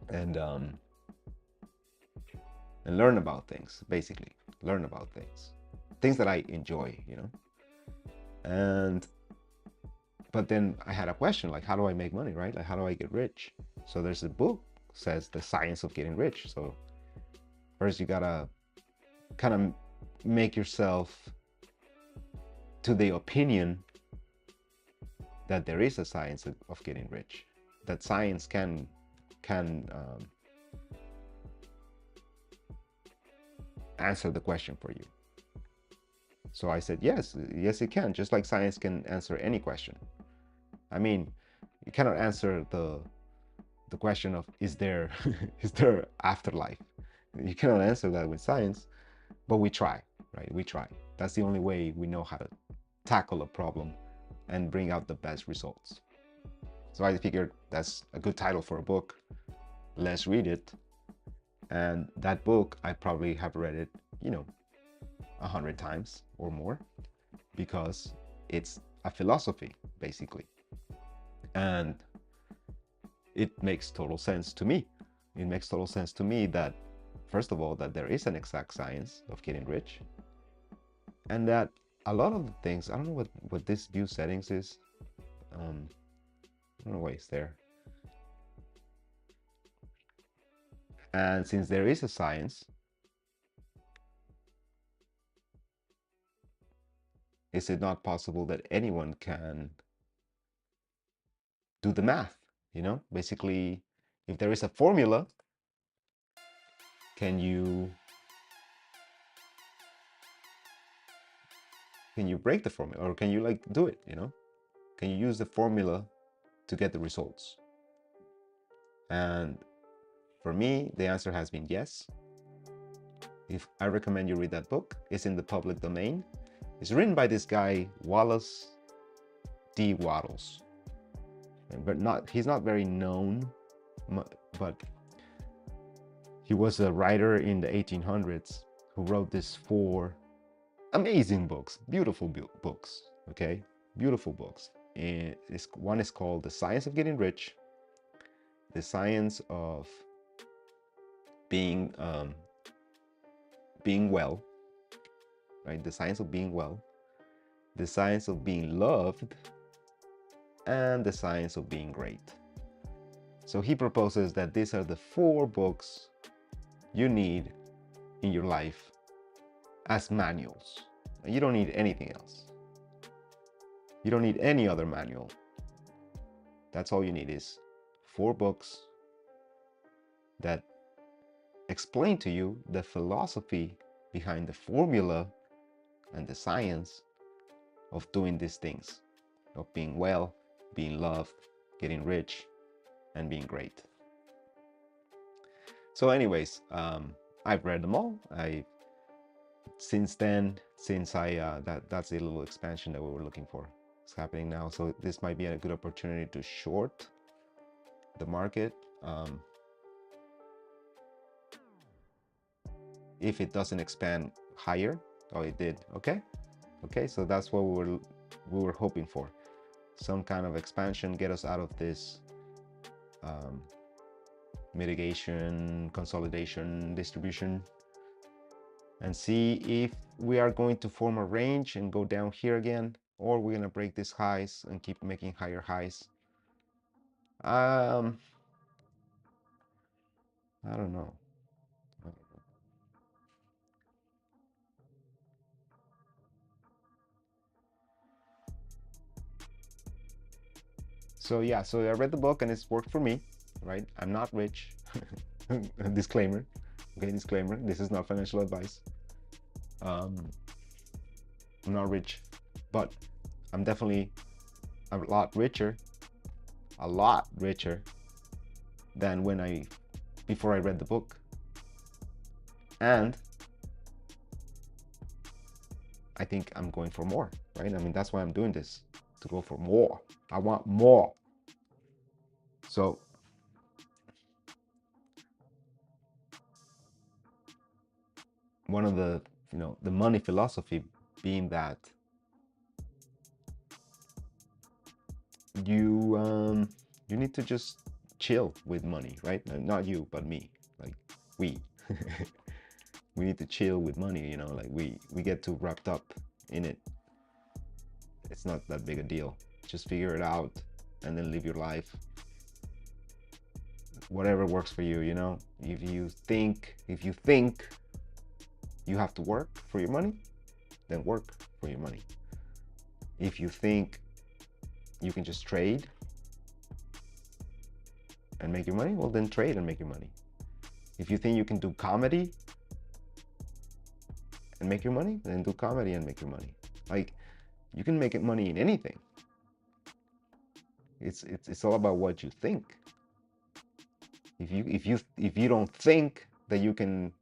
[SPEAKER 1] and learn about things. Basically, learn about things that I enjoy, you know. And but then I had a question, like, how do I make money, right? Like, how do I get rich? So there's a book says the science of getting rich. So first you gotta kind of make yourself to the opinion that there is a science of getting rich, that science can answer the question for you. So I said, yes, it can, just like science can answer any question. I mean, you cannot answer the question of is there is there afterlife. You cannot answer that with science, but we try, right? We try. That's the only way we know how to tackle a problem and bring out the best results. So I figured that's a good title for a book. Let's read it. And that book, I probably have read it, 100 times or more, because it's a philosophy, basically. And it makes total sense to me. It makes total sense to me that, first of all, that there is an exact science of getting rich, and that a lot of the things, I don't know what this view settings is. I don't know why it's there. And since there is a science, is it not possible that anyone can do the math? Basically, if there is a formula, can you break the formula, or can you like do it? Can you use the formula to get the results? And for me, the answer has been yes. If I recommend you read that book. It's in the public domain. It's written by this guy, Wallace D. Wattles. But he's not very known, but he was a writer in the 1800s who wrote these 4 amazing books, beautiful books, okay? Beautiful books. And one is called The Science of Getting Rich, The Science of Being Well, right? The Science of Being Well, The Science of Being Loved, and The Science of Being Great. So he proposes that these are the 4 books you need in your life as manuals. You don't need anything else. You don't need any other manual. That's all you need is 4 books that explain to you the philosophy behind the formula and the science of doing these things, of being well, being loved, getting rich, and being great. So anyways, I've read them all. Since that's a little expansion that we were looking for. It's happening now. So this might be a good opportunity to short the market. If it doesn't expand higher. Oh, it did. Okay, so that's what we were hoping for. Some kind of expansion, get us out of this mitigation, consolidation, distribution, and see if we are going to form a range and go down here again, or we're gonna break these highs and keep making higher highs. I don't know. So yeah, so I read the book and it's worked for me, right? I'm not rich. Disclaimer. Okay, disclaimer. This is not financial advice. I'm not rich, but I'm definitely a lot richer than before I read the book. And I think I'm going for more, right? I mean, that's why I'm doing this, to go for more. I want more. So one of the, the money philosophy being that you need to just chill with money, right? Not you, but me. Like we need to chill with money, like we get too wrapped up in it. It's not that big a deal. Just figure it out and then live your life. Whatever works for you, If you think you have to work for your money, then work for your money. If you think you can just trade and make your money, well, then trade and make your money. If you think you can do comedy and make your money, then do comedy and make your money. Like, you can make money in anything. It's all about what you think. If you don't think that you can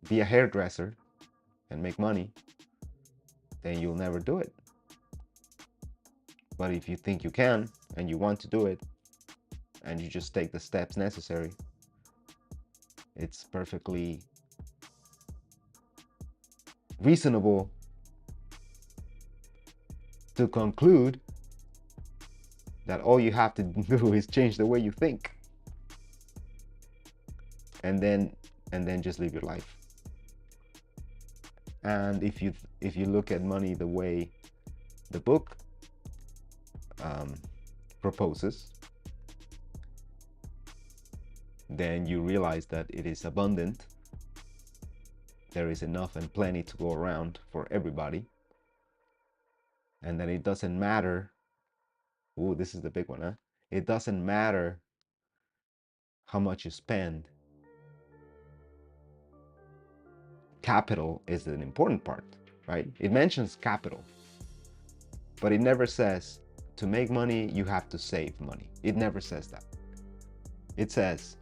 [SPEAKER 1] be a hairdresser and make money, then you'll never do it. But if you think you can and you want to do it, and you just take the steps necessary, it's perfectly reasonable to conclude that all you have to do is change the way you think, and then just live your life. And if you look at money the way the book proposes, then you realize that it is abundant. There is enough and plenty to go around for everybody, and that it doesn't matter. Ooh, this is the big one, huh? It doesn't matter how much you spend. Capital is an important part, right? It mentions capital, but it never says to make money you have to save money. It never says that. It says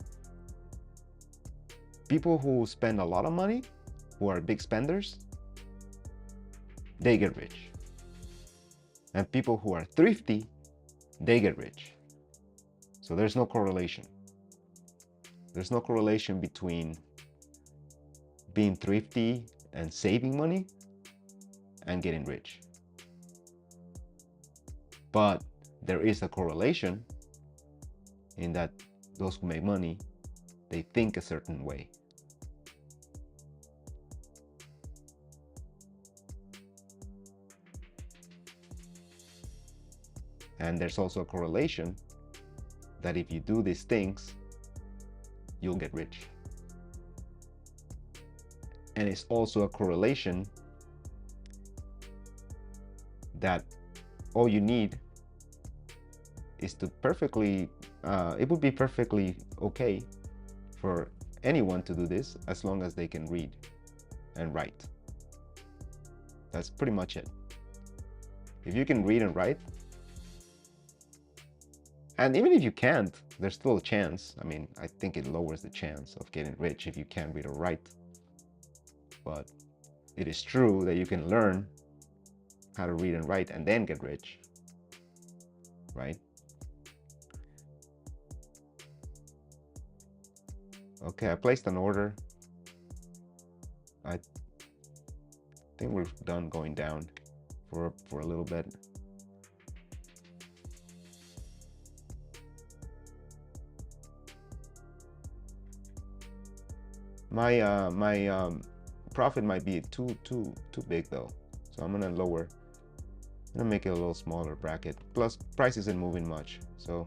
[SPEAKER 1] people who spend a lot of money, who are big spenders, they get rich. And people who are thrifty, they get rich. So there's no correlation. There's no correlation between being thrifty and saving money and getting rich. But there is a correlation in that those who make money, they think a certain way. And there's also a correlation that if you do these things, you'll get rich. And it's also a correlation that all you need is to it would be perfectly okay for anyone to do this as long as they can read and write. That's pretty much it. If you can read and write, and even if you can't, there's still a chance. I mean, I think it lowers the chance of getting rich if you can't read or write. But it is true that you can learn how to read and write and then get rich, right? Okay, I placed an order. I think we're done going down for a little bit. My profit might be too big though, so I'm gonna make it a little smaller bracket. Plus, price isn't moving much, so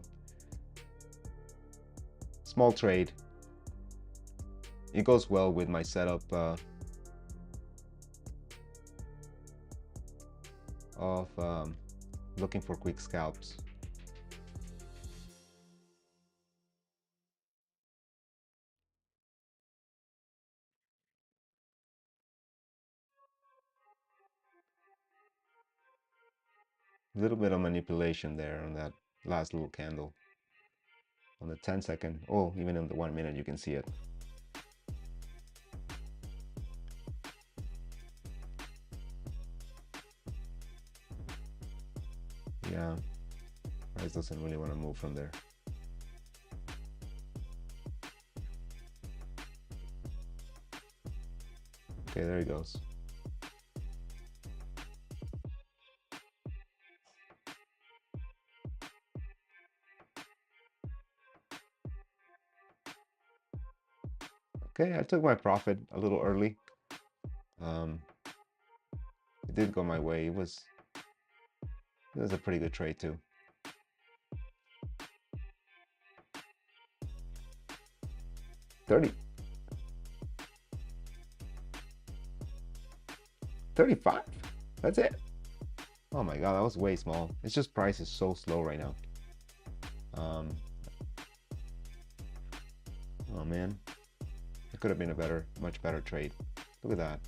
[SPEAKER 1] small trade. It goes well with my setup of looking for quick scalps. A little bit of manipulation there on that last little candle. On the 10-second, oh, even in the 1 minute, you can see it. Yeah, price doesn't really want to move from there. Okay, there he goes. Okay, I took my profit a little early. It did go my way. It was a pretty good trade too. 30. 35? That's it? Oh my god, that was way small. It's just price is so slow right now. Oh man, it could have been a much better trade. Look at that.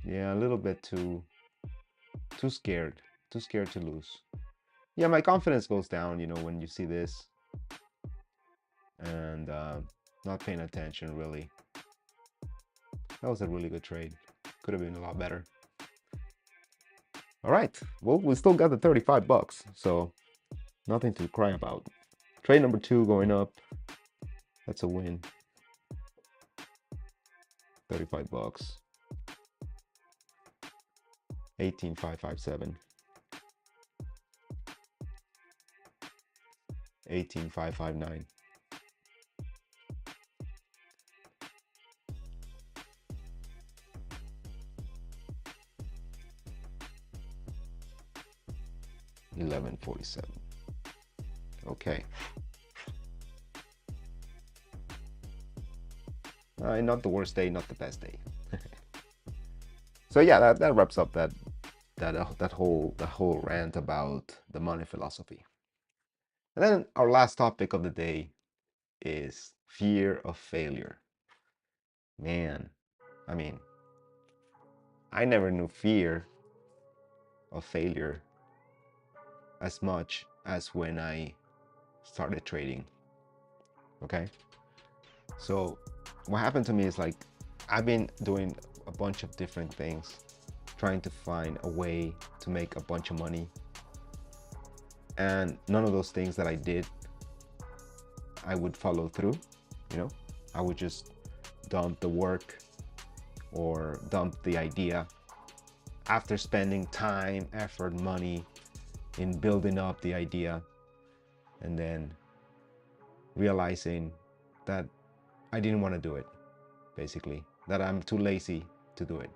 [SPEAKER 1] Yeah, a little bit too scared to lose. Yeah, my confidence goes down, you know, when you see this and not paying attention really. That was a really good trade. Could have been a lot better. All right, well, we still got the 35 bucks, so nothing to cry about. Trade number 2 going up. That's a win. 35 bucks. 18,557. 18,559. $11.47. Okay. Not the worst day, not the best day. So yeah, that wraps up that whole rant about the money philosophy. And then our last topic of the day is fear of failure. Man, I mean, I never knew fear of failure as much as when I started trading. Okay, so what happened to me is, like, I've been doing a bunch of different things, trying to find a way to make a bunch of money, and none of those things that I did I would follow through. You know, I would just dump the work or dump the idea after spending time, effort, money in building up the idea, and then realizing that I didn't want to do it, basically, that I'm too lazy to do it.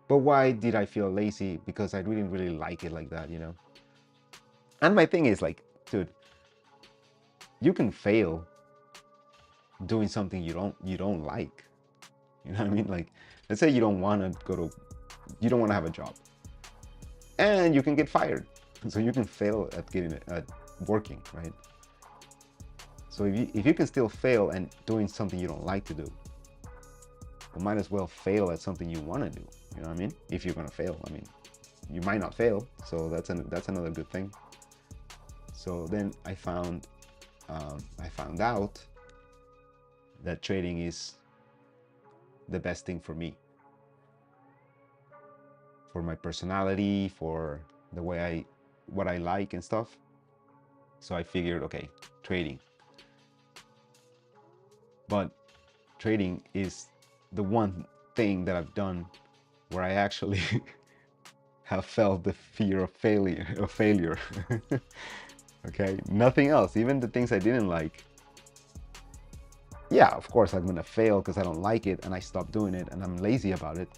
[SPEAKER 1] But why did I feel lazy? Because I didn't really like it like that, you know? And my thing is, like, dude, you can fail doing something you don't like. You know what I mean? Like, let's say you don't want to have a job, and you can get fired. So you can fail at working, right? So if you can still fail and doing something you don't like to do, you might as well fail at something you want to do. You know what I mean? If you're gonna fail, I mean, you might not fail, so that's another good thing. So then I found out that trading is the best thing for me, for my personality, for the way what I like and stuff. So I figured, okay, trading. But trading is the one thing that I've done where I actually have felt the fear of failure. Okay, nothing else. Even the things I didn't like. Yeah, of course I'm gonna fail because I don't like it and I stopped doing it and I'm lazy about it.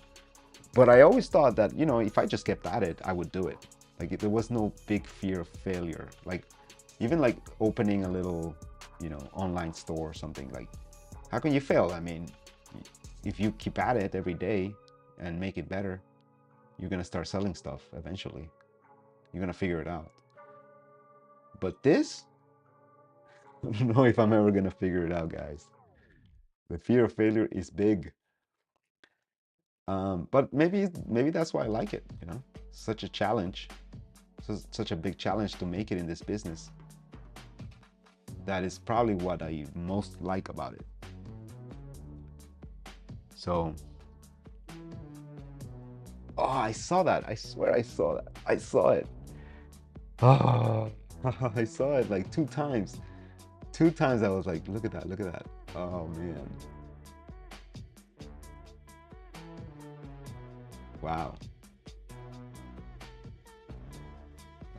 [SPEAKER 1] But I always thought that, you know, if I just kept at it, I would do it. Like, there was no big fear of failure. Like, even like opening a little, you know, online store or something, like, how can you fail? I mean, if you keep at it every day and make it better, you're gonna start selling stuff eventually. You're gonna figure it out. But this, I don't know if I'm ever gonna figure it out, guys. The fear of failure is big. But maybe that's why I like it, you know? Such a challenge. Such a big challenge to make it in this business. That is probably what I most like about it. So, oh, I saw that. I swear I saw that. I saw it. Oh, I saw it like 2 times. 2 times I was like, look at that, look at that. Oh man. Wow.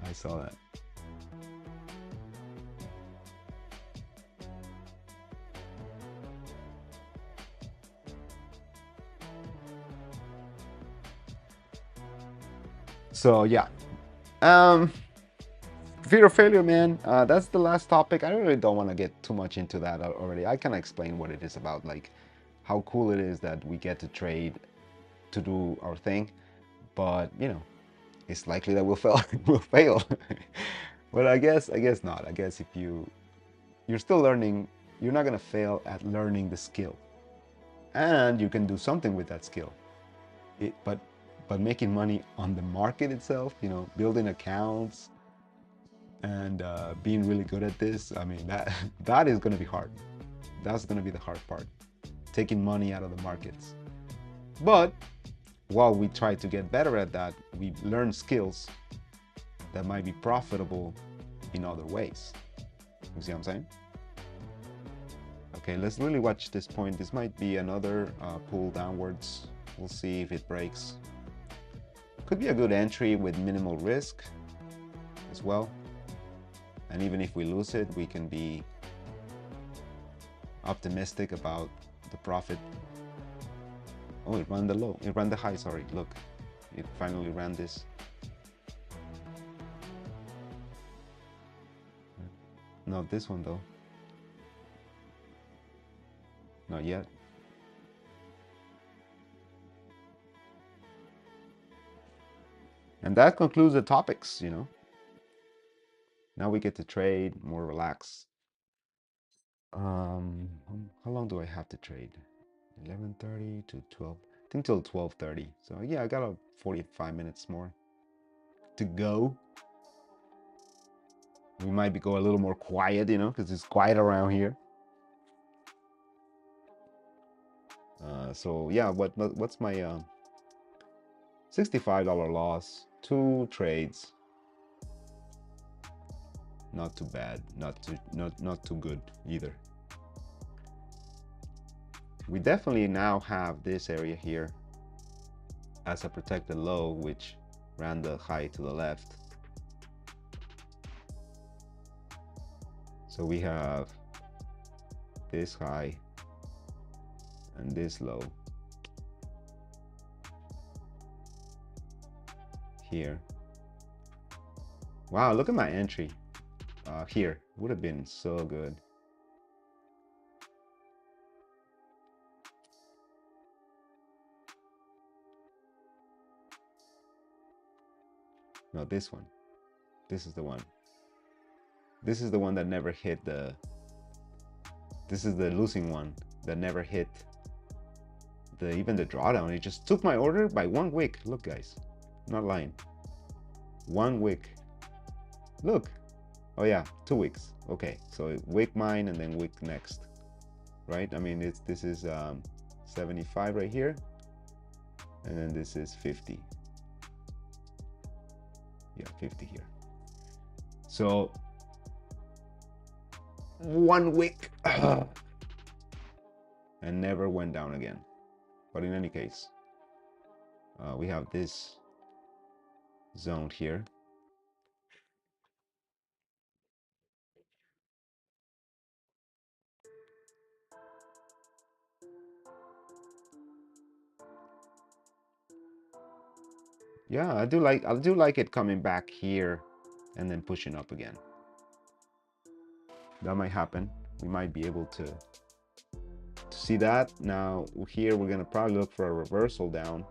[SPEAKER 1] I saw that. So yeah. Fear of failure, man. That's the last topic. I really don't want to get too much into that already. I can explain what it is about, like how cool it is that we get to trade to do our thing, but you know, it's likely that we'll fail. We'll fail. But I guess not. I guess if you're still learning, you're not gonna fail at learning the skill, and you can do something with that skill. But making money on the market itself, you know, building accounts and being really good at this, I mean, that is gonna be hard. That's gonna be the hard part, taking money out of the markets. But while we try to get better at that, we learn skills that might be profitable in other ways. You see what I'm saying? Okay, let's really watch this point. This might be another pull downwards. We'll see if it breaks. Could be a good entry with minimal risk as well. And even if we lose it, we can be optimistic about the profit. Oh, it ran the low. It ran the high, sorry. Look, it finally ran this. Not this one though. Not yet. And that concludes the topics, you know. Now we get to trade, more relaxed. How long do I have to trade? 11:30 to 12. I think till 12:30. So yeah, I got a 45 minutes more to go. We might go a little more quiet, you know, because it's quiet around here. So yeah, what's my $65 loss? 2 trades. Not too bad. Not too good either. We definitely now have this area here as a protected low, which ran the high to the left. So we have this high and this low here. Wow, look at my entry here. Would have been so good. No, this one. This is the one. This is the one that never hit the... This is the losing one that never hit even the drawdown. It just took my order by 1 wick. Look, guys, I'm not lying. 1 wick. Look. Oh yeah, 2 wicks. Okay, so wick mine and then wick next, right? I mean, this is 75 right here, and then this is 50. Yeah, 50 here. So 1 wick and never went down again. But in any case, we have this zone here. Yeah, I do like it coming back here and then pushing up again. That might happen. We might be able to see that. Now here we're gonna probably look for a reversal down.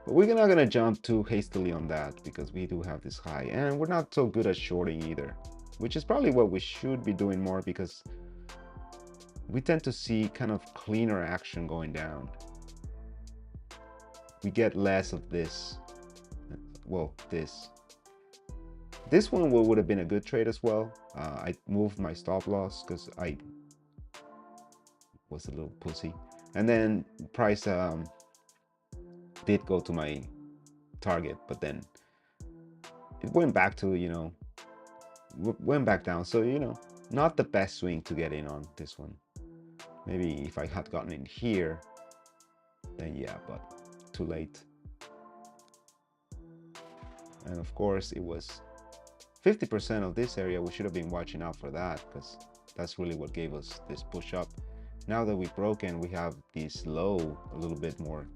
[SPEAKER 1] But we're not gonna jump too hastily on that because we do have this high, and we're not so good at shorting either, which is probably what we should be doing more because we tend to see kind of cleaner action going down. We get less of this. Well, this one would have been a good trade as well. I moved my stop loss because I was a little pussy, and then price did go to my target, but then it went back to, you know, went back down. So, you know, not the best swing to get in on this one. Maybe if I had gotten in here, then yeah, but too late. And of course it was 50% of this area. We should have been watching out for that because that's really what gave us this push up. Now that we've broken, we have this low a little bit more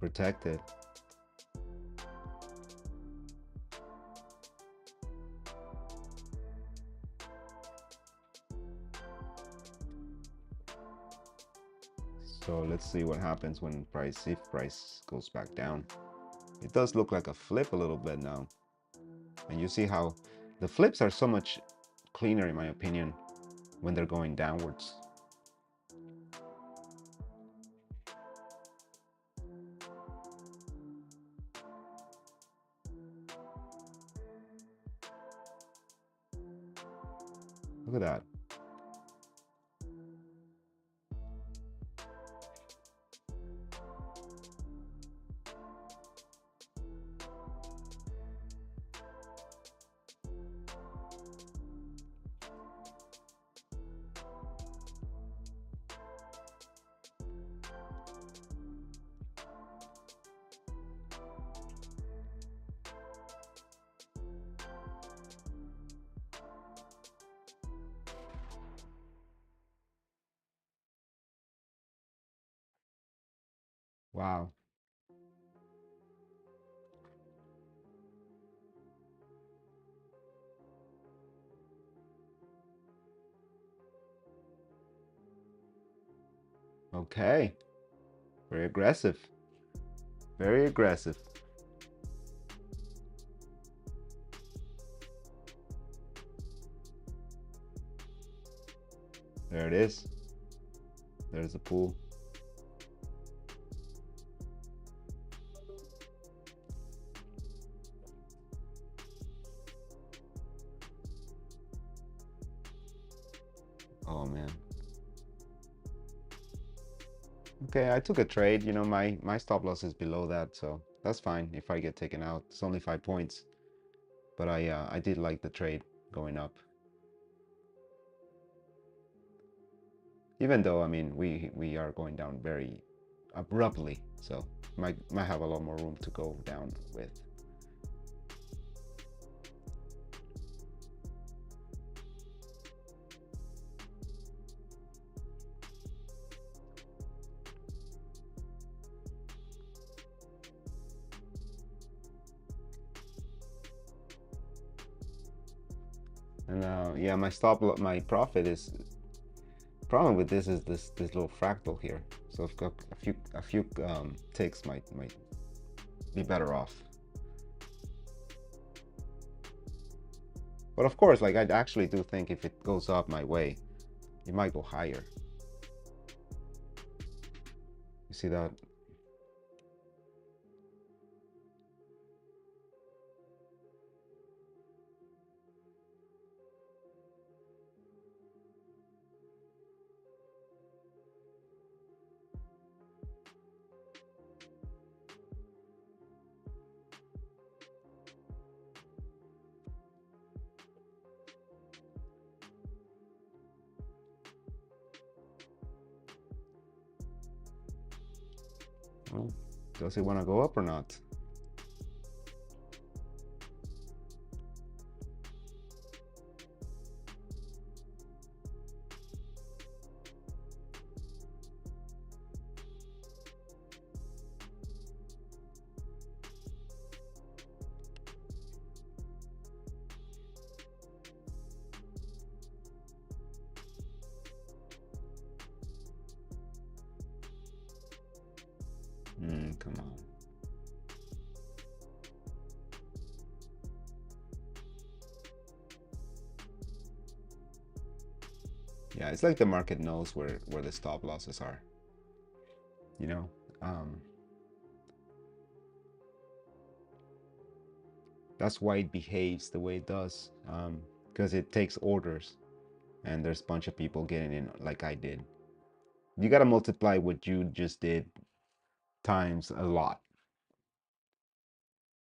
[SPEAKER 1] protected. So let's see what happens when price, if price goes back down. It does look like a flip a little bit now. And you see how the flips are so much cleaner, in my opinion, when they're going downwards. Look at that. Wow. Okay. Very aggressive. Very aggressive. There it is. There's the pool. Oh man. Okay, I took a trade. You know, my stop loss is below that, so that's fine if I get taken out. It's only 5 points. But I did like the trade going up. Even though, I mean, we are going down very abruptly, so might have a lot more room to go down with. And yeah, my profit is, problem with this is this little fractal here. So I've got a few ticks might be better off. But of course, like I actually do think if it goes up my way, it might go higher. You see that? Well, does it want to go up or not? Come on. Yeah, it's like the market knows where the stop losses are. You know, um, that's why it behaves the way it does, because it takes orders, and there's a bunch of people getting in like I did. You got to multiply what you just did times a lot,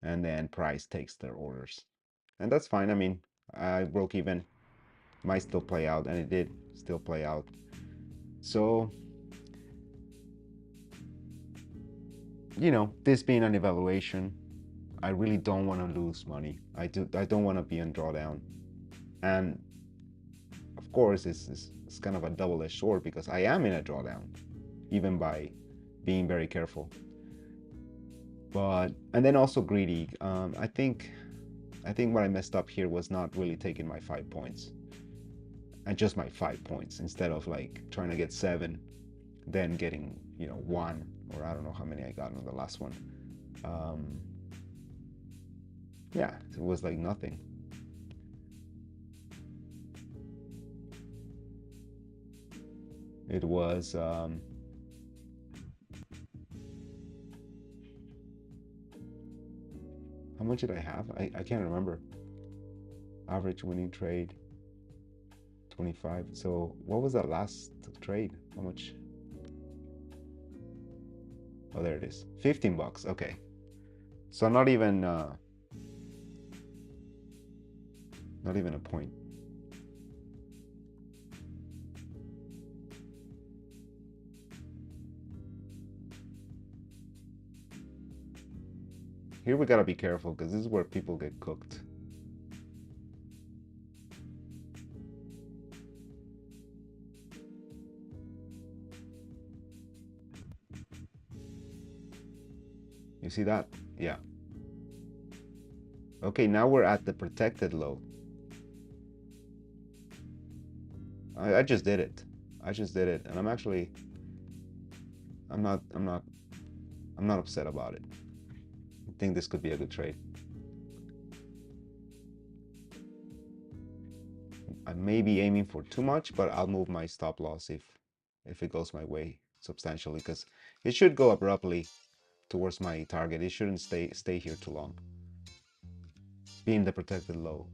[SPEAKER 1] and then price takes their orders, and that's fine. I mean, I broke even, might still play out, and it did still play out. So, you know, this being an evaluation, I really don't want to lose money. I don't want to be on drawdown, and of course, it's kind of a double-edged sword because I am in a drawdown, even by being very careful. But and then also greedy. I think what I messed up here was not really taking my 5 points, and just my 5 points instead of like trying to get 7, then getting 1, or I don't know how many I got on the last one. Yeah, it was like nothing. It was how much did I have? I can't remember. Average winning trade 25. So what was that last trade? How much? Oh, there it is. 15 bucks. Okay. So not even a point. Here we gotta be careful because this is where people get cooked. You see that? Yeah. Okay, now we're at the protected low. I just did it. I just did it, and I'm not upset about it. I think this could be a good trade. I may be aiming for too much, but I'll move my stop loss if it goes my way substantially, because it should go abruptly towards my target. It shouldn't stay here too long. Being the protected low.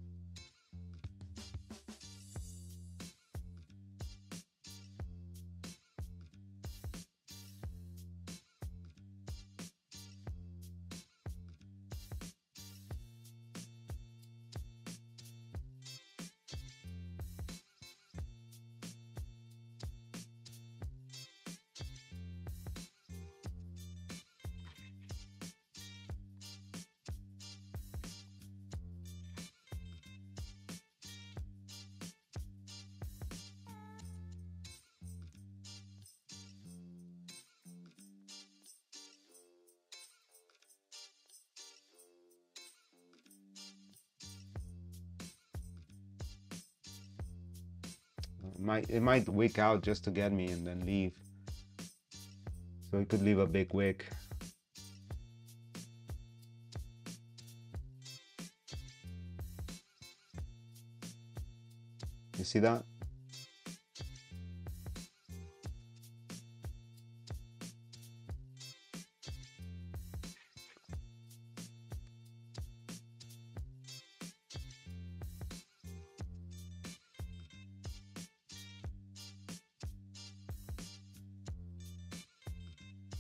[SPEAKER 1] It might wick out just to get me and then leave. So it could leave a big wick. You see that?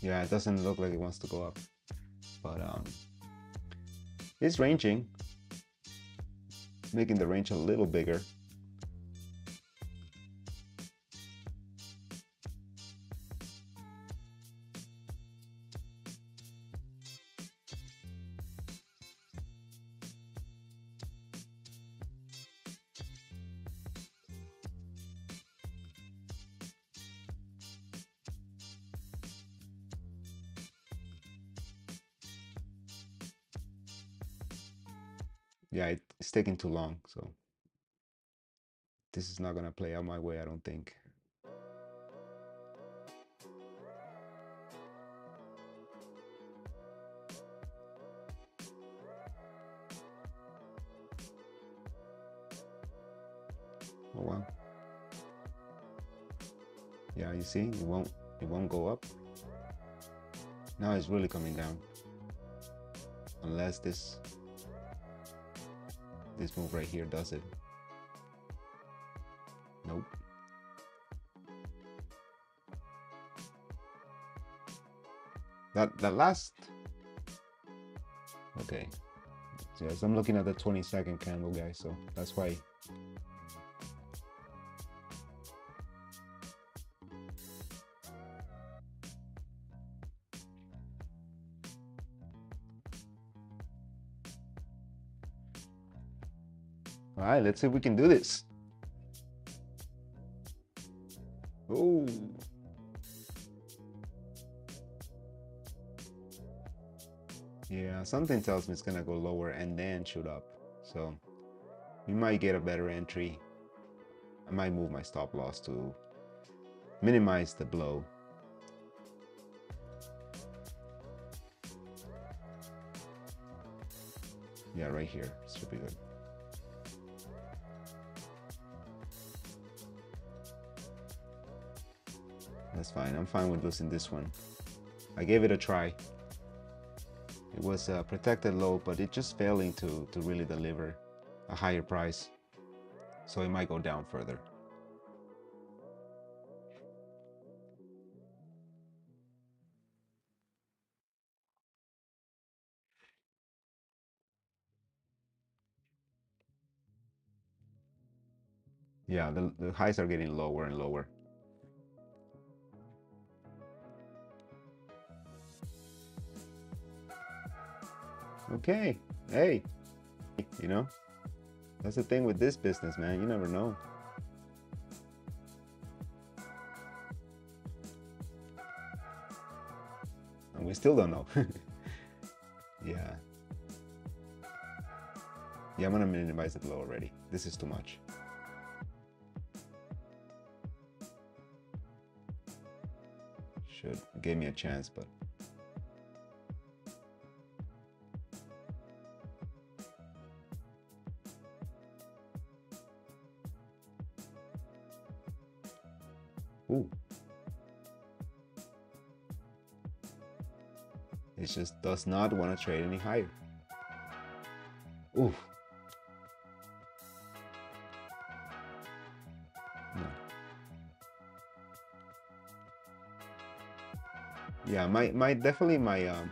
[SPEAKER 1] Yeah, it doesn't look like it wants to go up, but it's ranging, making the range a little bigger. Yeah, it's taking too long, so this is not gonna play out my way, I don't think. well. Yeah, you see, it won't go up. Now it's really coming down. Unless this move right here does it. Nope. That last. Okay. Yes, I'm looking at the 20-second candle, guys, so that's why. All right, let's see if we can do this. Oh. Yeah, something tells me it's gonna go lower and then shoot up. So we might get a better entry. I might move my stop loss to minimize the blow. Yeah, right here. Should be good. That's fine. I'm fine with losing this one. I gave it a try. It was a protected low, but it just failing to really deliver a higher price. So it might go down further. Yeah, the highs are getting lower and lower. Okay, hey, you know, that's the thing with this business, man. You never know. And we still don't know. Yeah. Yeah, I'm gonna minimize the blow already. This is too much. Should give me a chance, but ooh. It just does not want to trade any higher. Ooh. No. Yeah, definitely my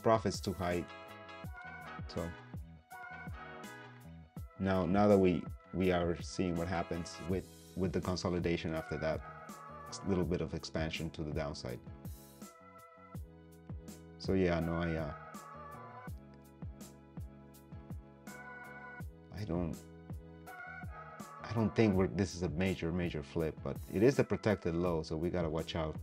[SPEAKER 1] profit's too high. So now that we are seeing what happens with the consolidation after that little bit of expansion to the downside. So yeah, no, I don't think this is a major flip, but it is a protected low, so we gotta watch out.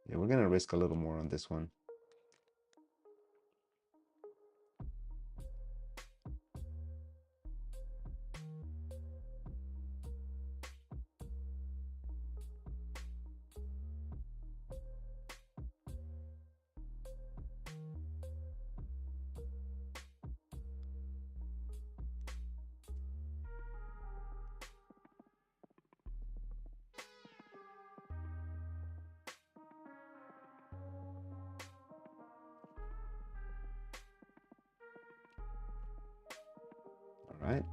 [SPEAKER 1] Yeah, we're gonna risk a little more on this one. All right.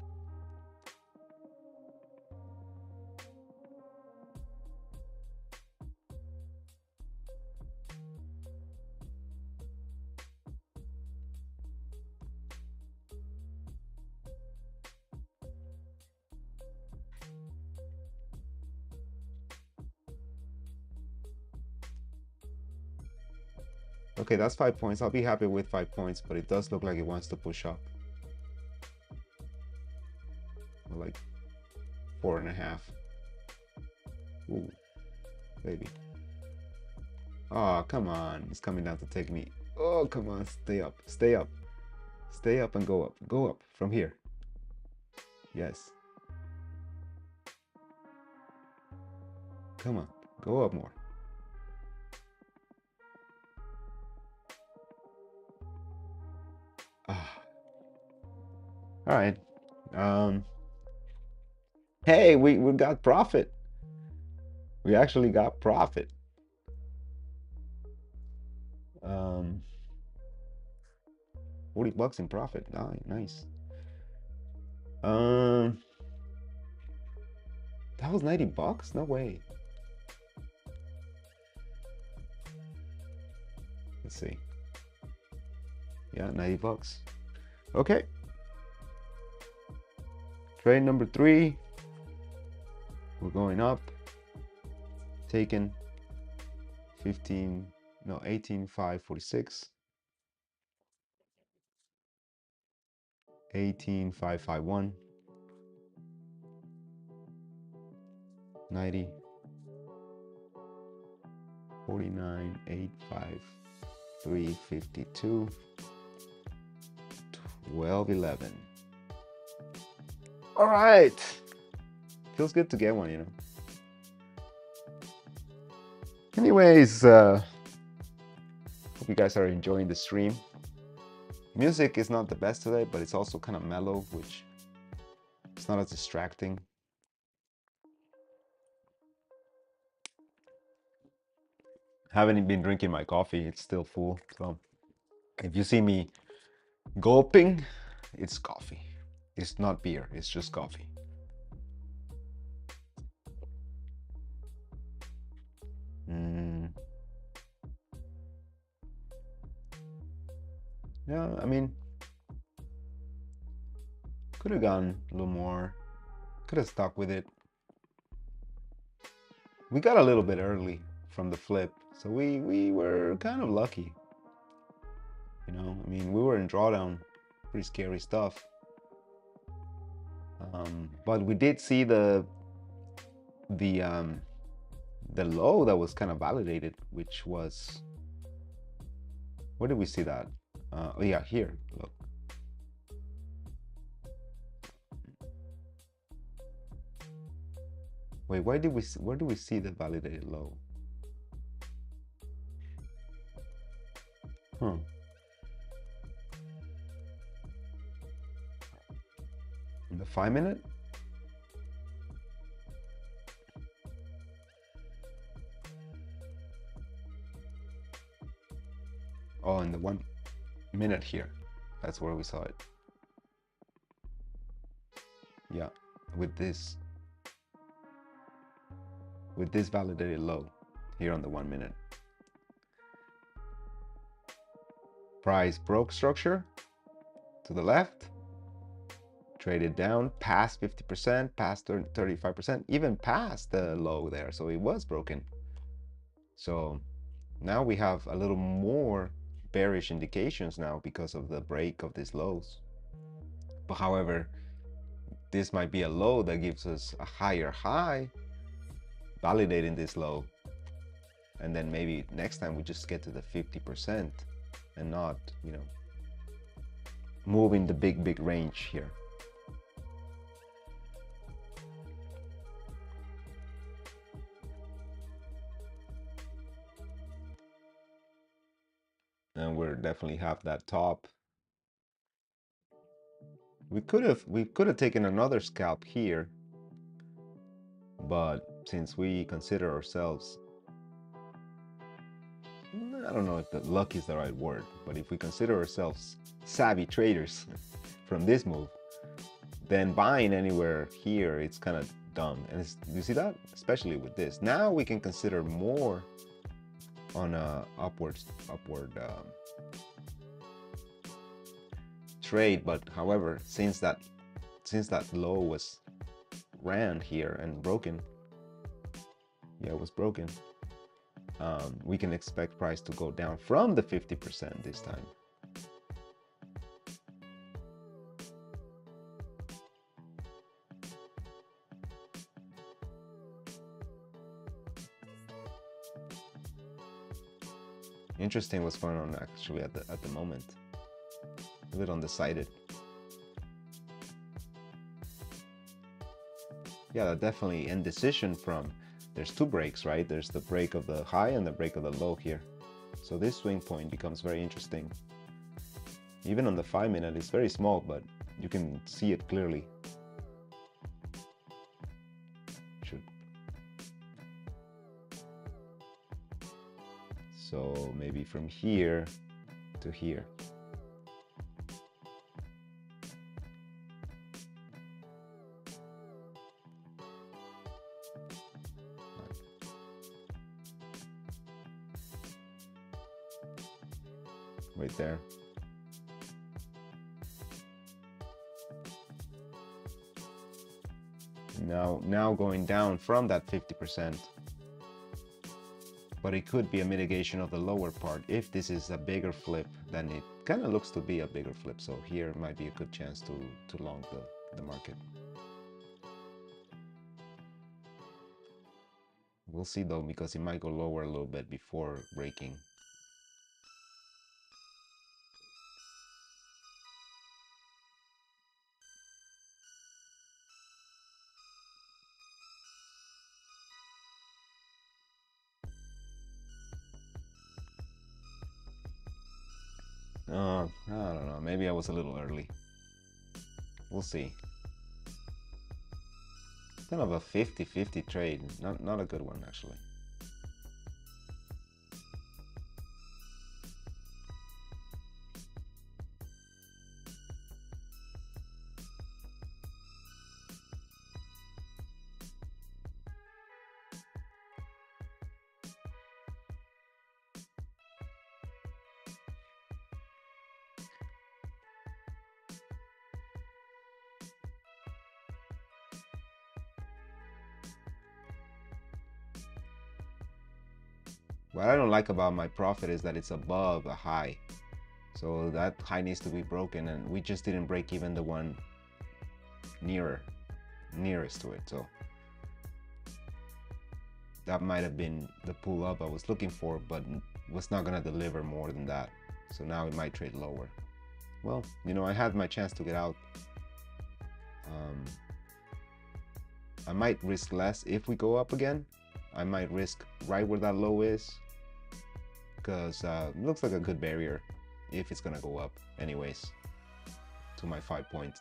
[SPEAKER 1] Okay, that's 5 points. I'll be happy with 5 points, but it does look like it wants to push up. Like 4.5. Ooh, baby. Oh, come on. It's coming down to take me. Oh, come on. Stay up. Stay up. Stay up and go up. Go up from here. Yes. Come on, go up more. Ah. All right. Hey, we got profit. We actually got profit. 40 bucks in profit. Nice. That was 90 bucks? No way. Let's see. Yeah, 90 bucks. Okay. Trade number 3. We're going up. Taken 18,546. 18,551. 90. 49, 85, 352. 1211. All right. Feels good to get one, you know. Anyways, hope you guys are enjoying the stream. Music is not the best today, but it's also kind of mellow, which it's not as distracting. Haven't been drinking my coffee, it's still full. So if you see me gulping, it's coffee. It's not beer, it's just coffee. Yeah, I mean, could have gone a little more. Could have stuck with it. We got a little bit early from the flip, so we were kind of lucky. You know, I mean, we were in drawdown, pretty scary stuff. But we did see the low that was kind of validated, which was, where did we see that? Oh yeah, here, look. Wait, where do we see the validated low? In the 5-minute? Oh, in the 1 minute here. That's where we saw it. Yeah, with this validated low here on the 1 minute. Price broke structure to the left, traded down past 50%, past 35%, even past the low there. So it was broken. So now we have a little more bearish indications now because of the break of these lows. But however, this might be a low that gives us a higher high, validating this low, and then maybe next time we just get to the 50% and not, you know, moving the big range here. And we're definitely have that top. We could have taken another scalp here, but since we consider ourselves, I don't know if the luck is the right word, but if we consider ourselves savvy traders from this move, then buying anywhere here, it's kind of dumb. And you see that? Especially with this. Now we can consider more on a upward trade, but however, since that low was ran here and broken, yeah, it was broken, we can expect price to go down from the 50% this time. Interesting what's going on actually at the moment. A bit undecided. Yeah, definitely indecision from there's two breaks, right? There's the break of the high and the break of the low here. So this swing point becomes very interesting. Even on the 5-minute, it's very small, but you can see it clearly. So maybe from here to here. Right there. Now going down from that 50%. But it could be a mitigation of the lower part. If this is a bigger flip, then it kind of looks to be a bigger flip. So here might be a good chance to long the market. We'll see though, because it might go lower a little bit before breaking. I don't know, maybe I was a little early. We'll see. Kind of a 50-50 trade, not a good one actually. What I don't like about my profit is that it's above a high. So that high needs to be broken, and we just didn't break even the one nearest to it. So that might have been the pull up I was looking for, but was not gonna deliver more than that. So now it might trade lower. Well, you know, I had my chance to get out. I might risk less if we go up again. I might risk right where that low is, because it looks like a good barrier if it's gonna go up anyways to my 5-point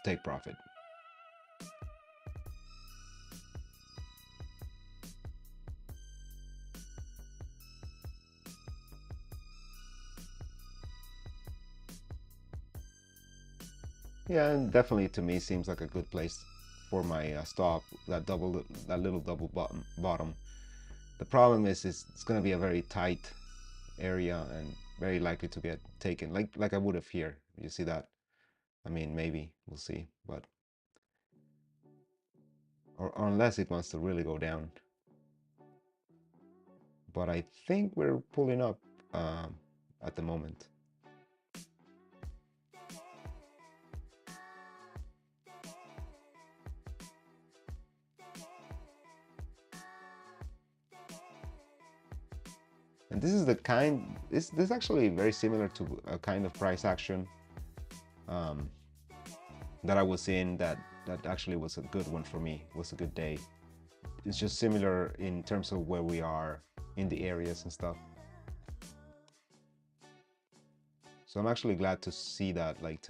[SPEAKER 1] take profit. Yeah, and definitely to me seems like a good place for my stop, that little double bottom. The problem is it's going to be a very tight area and very likely to get taken, like I would have here. You see that? I mean, maybe we'll see, but or unless it wants to really go down. But I think we're pulling up at the moment. And this is the kind, this is actually very similar to a kind of price action that I was in that actually was a good one for me, was a good day. It's just similar in terms of where we are in the areas and stuff. So I'm actually glad to see that, like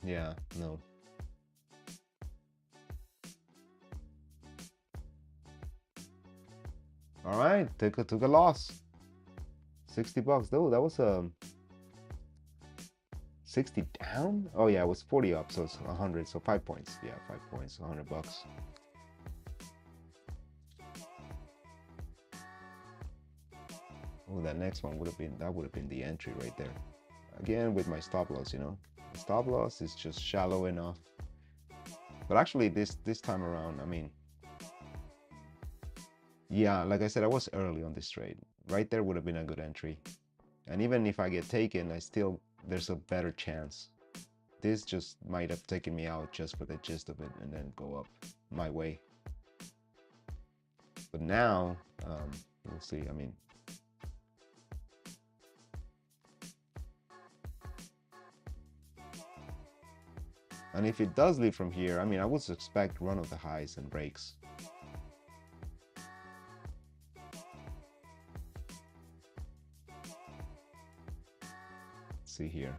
[SPEAKER 1] yeah, no. All right, took a loss. 60 bucks though. That was 60 down. Oh yeah, it was 40 up, so it's 100. So 5 points. Yeah, 5 points. 100 bucks. Oh, that next one would have been the entry right there. Again with my stop loss, you know. The stop loss is just shallow enough. But actually, this time around, I mean. Yeah, like I said, I was early on this trade. Right there would have been a good entry. And even if I get taken, there's a better chance. This just might have taken me out just for the gist of it and then go up my way. But now, we'll see. I mean, And if it does leave from here, I mean, I would expect run of the highs and breaks. Let's see here.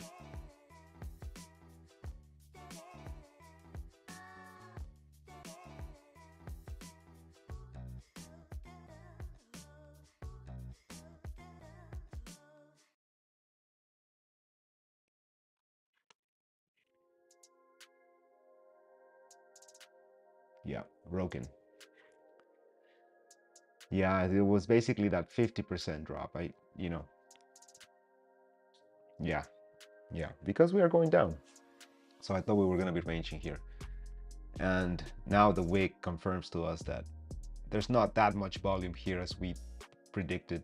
[SPEAKER 1] Yeah, broken. Yeah, it was basically that 50% drop. Yeah, because we are going down. So I thought we were going to be ranging here. And now the wick confirms to us that there's not that much volume here as we predicted.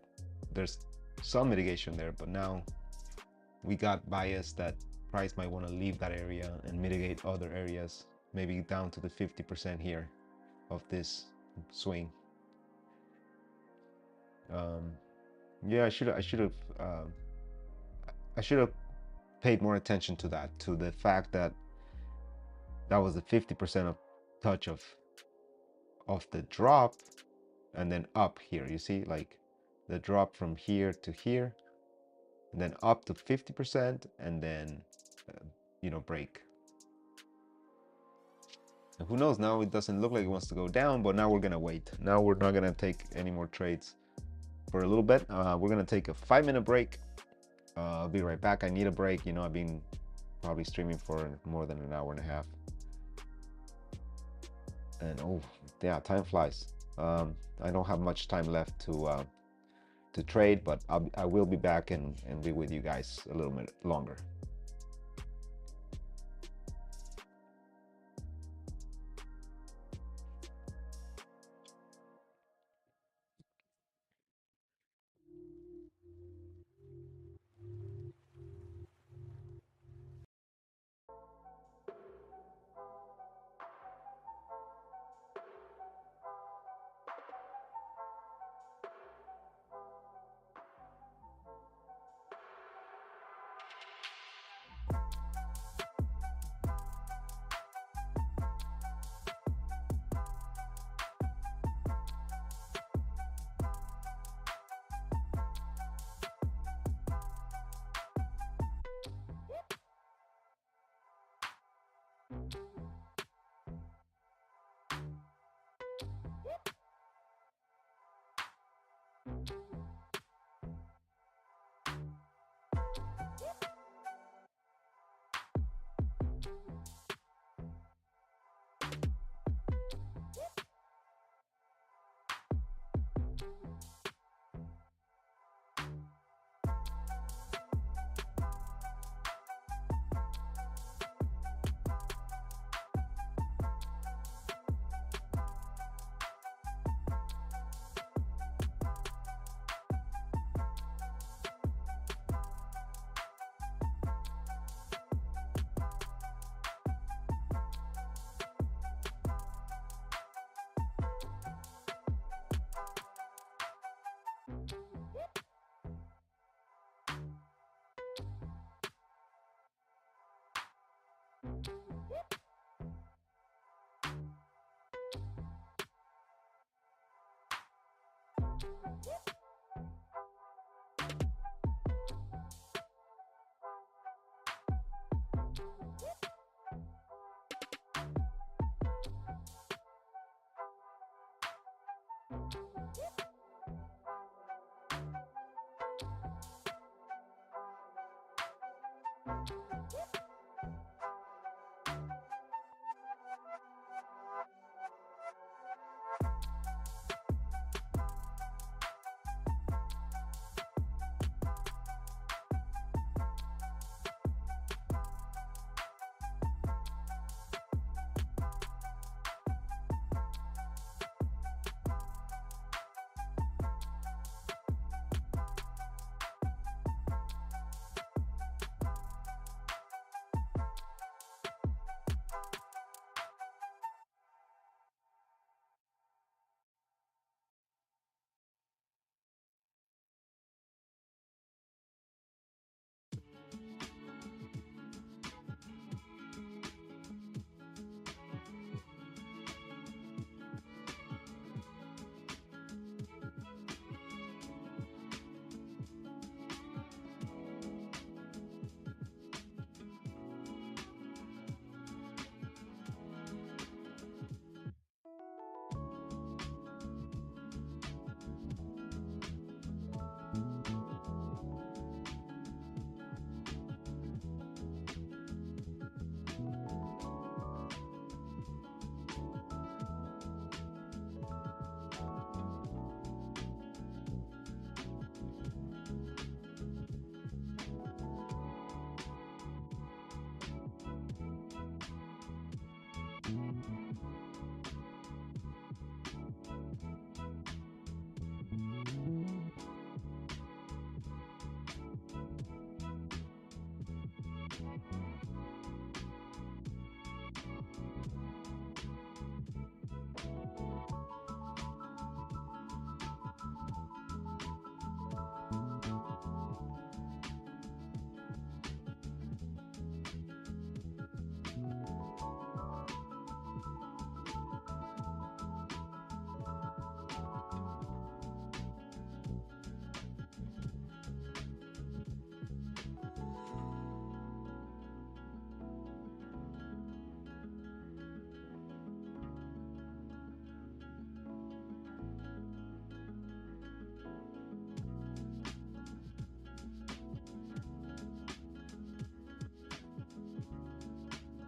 [SPEAKER 1] There's some mitigation there, but now we got bias that price might want to leave that area and mitigate other areas, maybe down to the 50% here of this swing. Yeah, I should have paid more attention to that, to the fact that that was the 50% of touch of the drop, and then up here. You see, like the drop from here to here, and then up to 50%, and then break. And who knows? Now it doesn't look like it wants to go down, but now we're gonna wait. Now we're not gonna take any more trades for a little bit. We're gonna take a 5-minute break. I'll be right back. I need a break. I've been probably streaming for more than an hour and a half. And oh yeah, time flies. I don't have much time left to trade, but I will be back and be with you guys a little bit longer.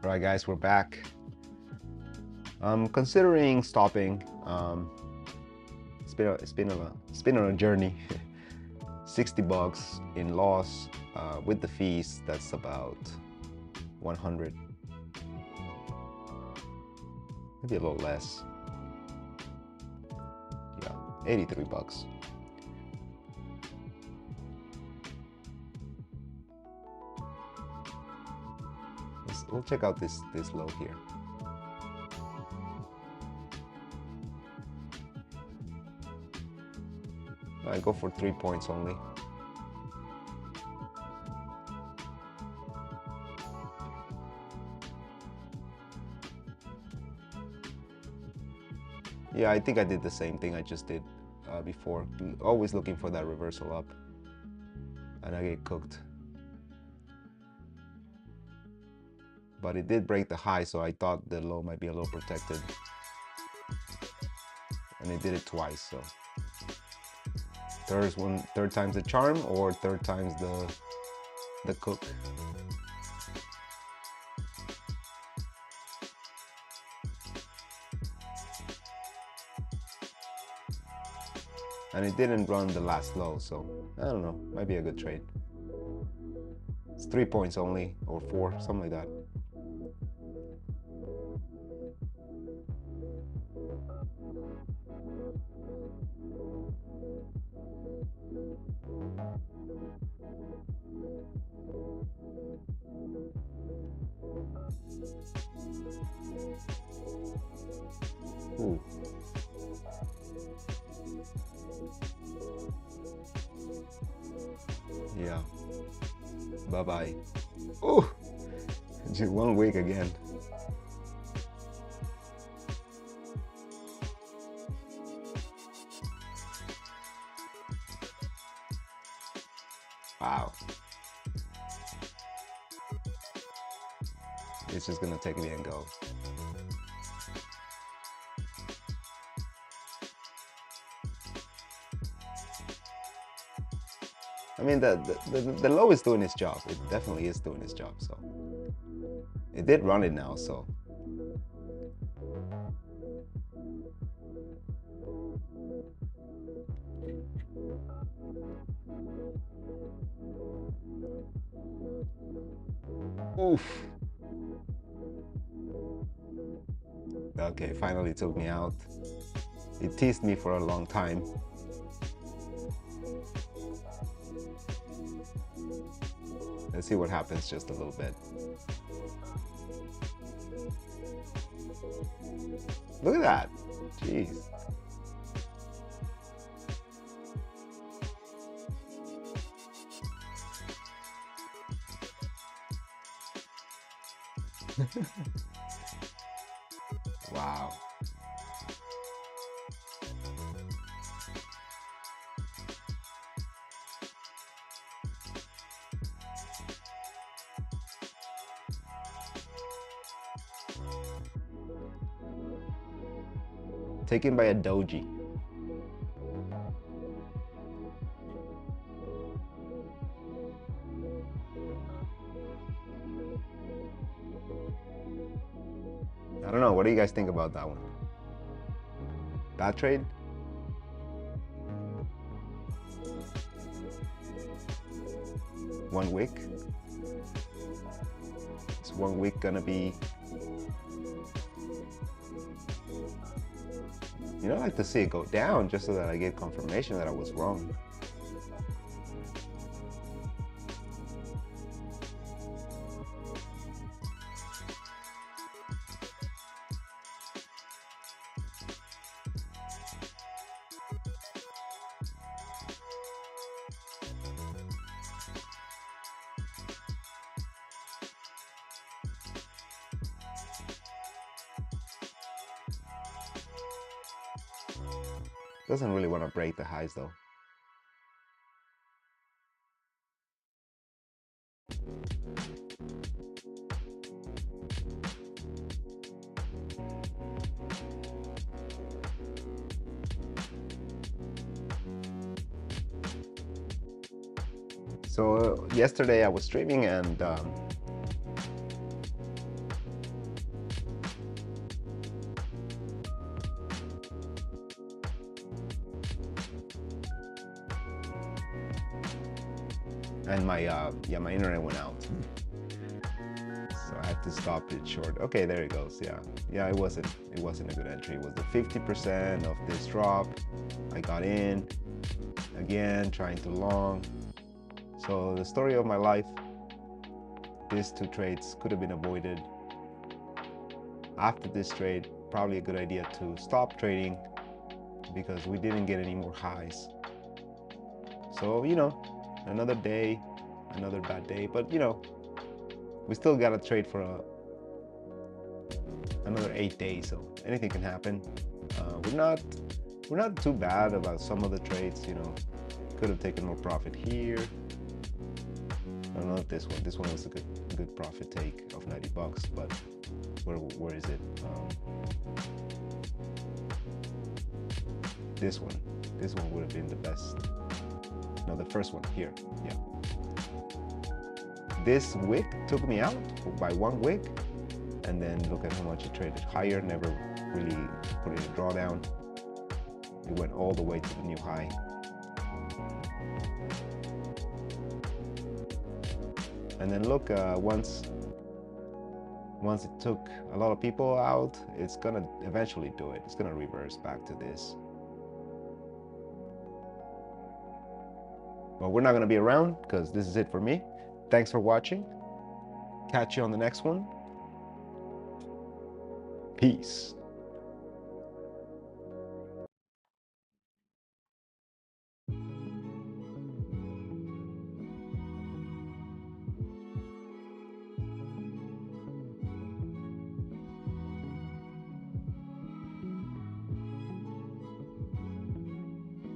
[SPEAKER 1] All right, guys, we're back. I'm considering stopping. It's been on a journey. $60 in loss with the fees. That's about 100, maybe a little less. Yeah, $83. We'll check out this low here. I go for 3 points only. Yeah, I think I did the same thing I just did before. Always looking for that reversal up, and I get cooked. But it did break the high, so I thought the low might be a little protected. And it did it twice, so third time's the charm, or third time's the cook. And it didn't run the last low, so I don't know, might be a good trade. It's 3 points only, or 4, something like that. Ooh. Yeah. Bye-bye. Oh, just 1 week again. Wow. It's just gonna take me and go. I mean, the low is doing its job. It definitely is doing its job. So it did run it now. So oof. Okay, finally took me out. It teased me for a long time. Let's see what happens just a little bit. Look at that. Jeez. Wow. Taken by a doji. I don't know. What do you guys think about that one? Bad trade? One week? Is 1 week gonna be... You know, I like to see it go down just so that I get confirmation that I was wrong. Doesn't really want to break the highs though. So yesterday I was streaming and And my yeah, my internet went out. So I had to stop it short. Okay, there it goes. Yeah, it wasn't a good entry. It was the 50% of this drop. I got in again, trying to long. So the story of my life, these two trades could have been avoided. After this trade, probably a good idea to stop trading because we didn't get any more highs. So, you know, another day, another bad day, but you know, we still got to trade for another 8 days, so anything can happen. We're not too bad about some of the trades, you know. Could have taken more profit here. I don't know if this one was a good profit take of 90 bucks, but where is it? This one would have been the best. No, the first one here. Yeah, this wick took me out by 1 wick, and then look at how much it traded higher. Never really put in a drawdown. It went all the way to the new high. And then look, once it took a lot of people out, it's gonna eventually do it. It's gonna reverse back to this. But we're not gonna be around because this is it for me. Thanks for watching. Catch you on the next one. Peace.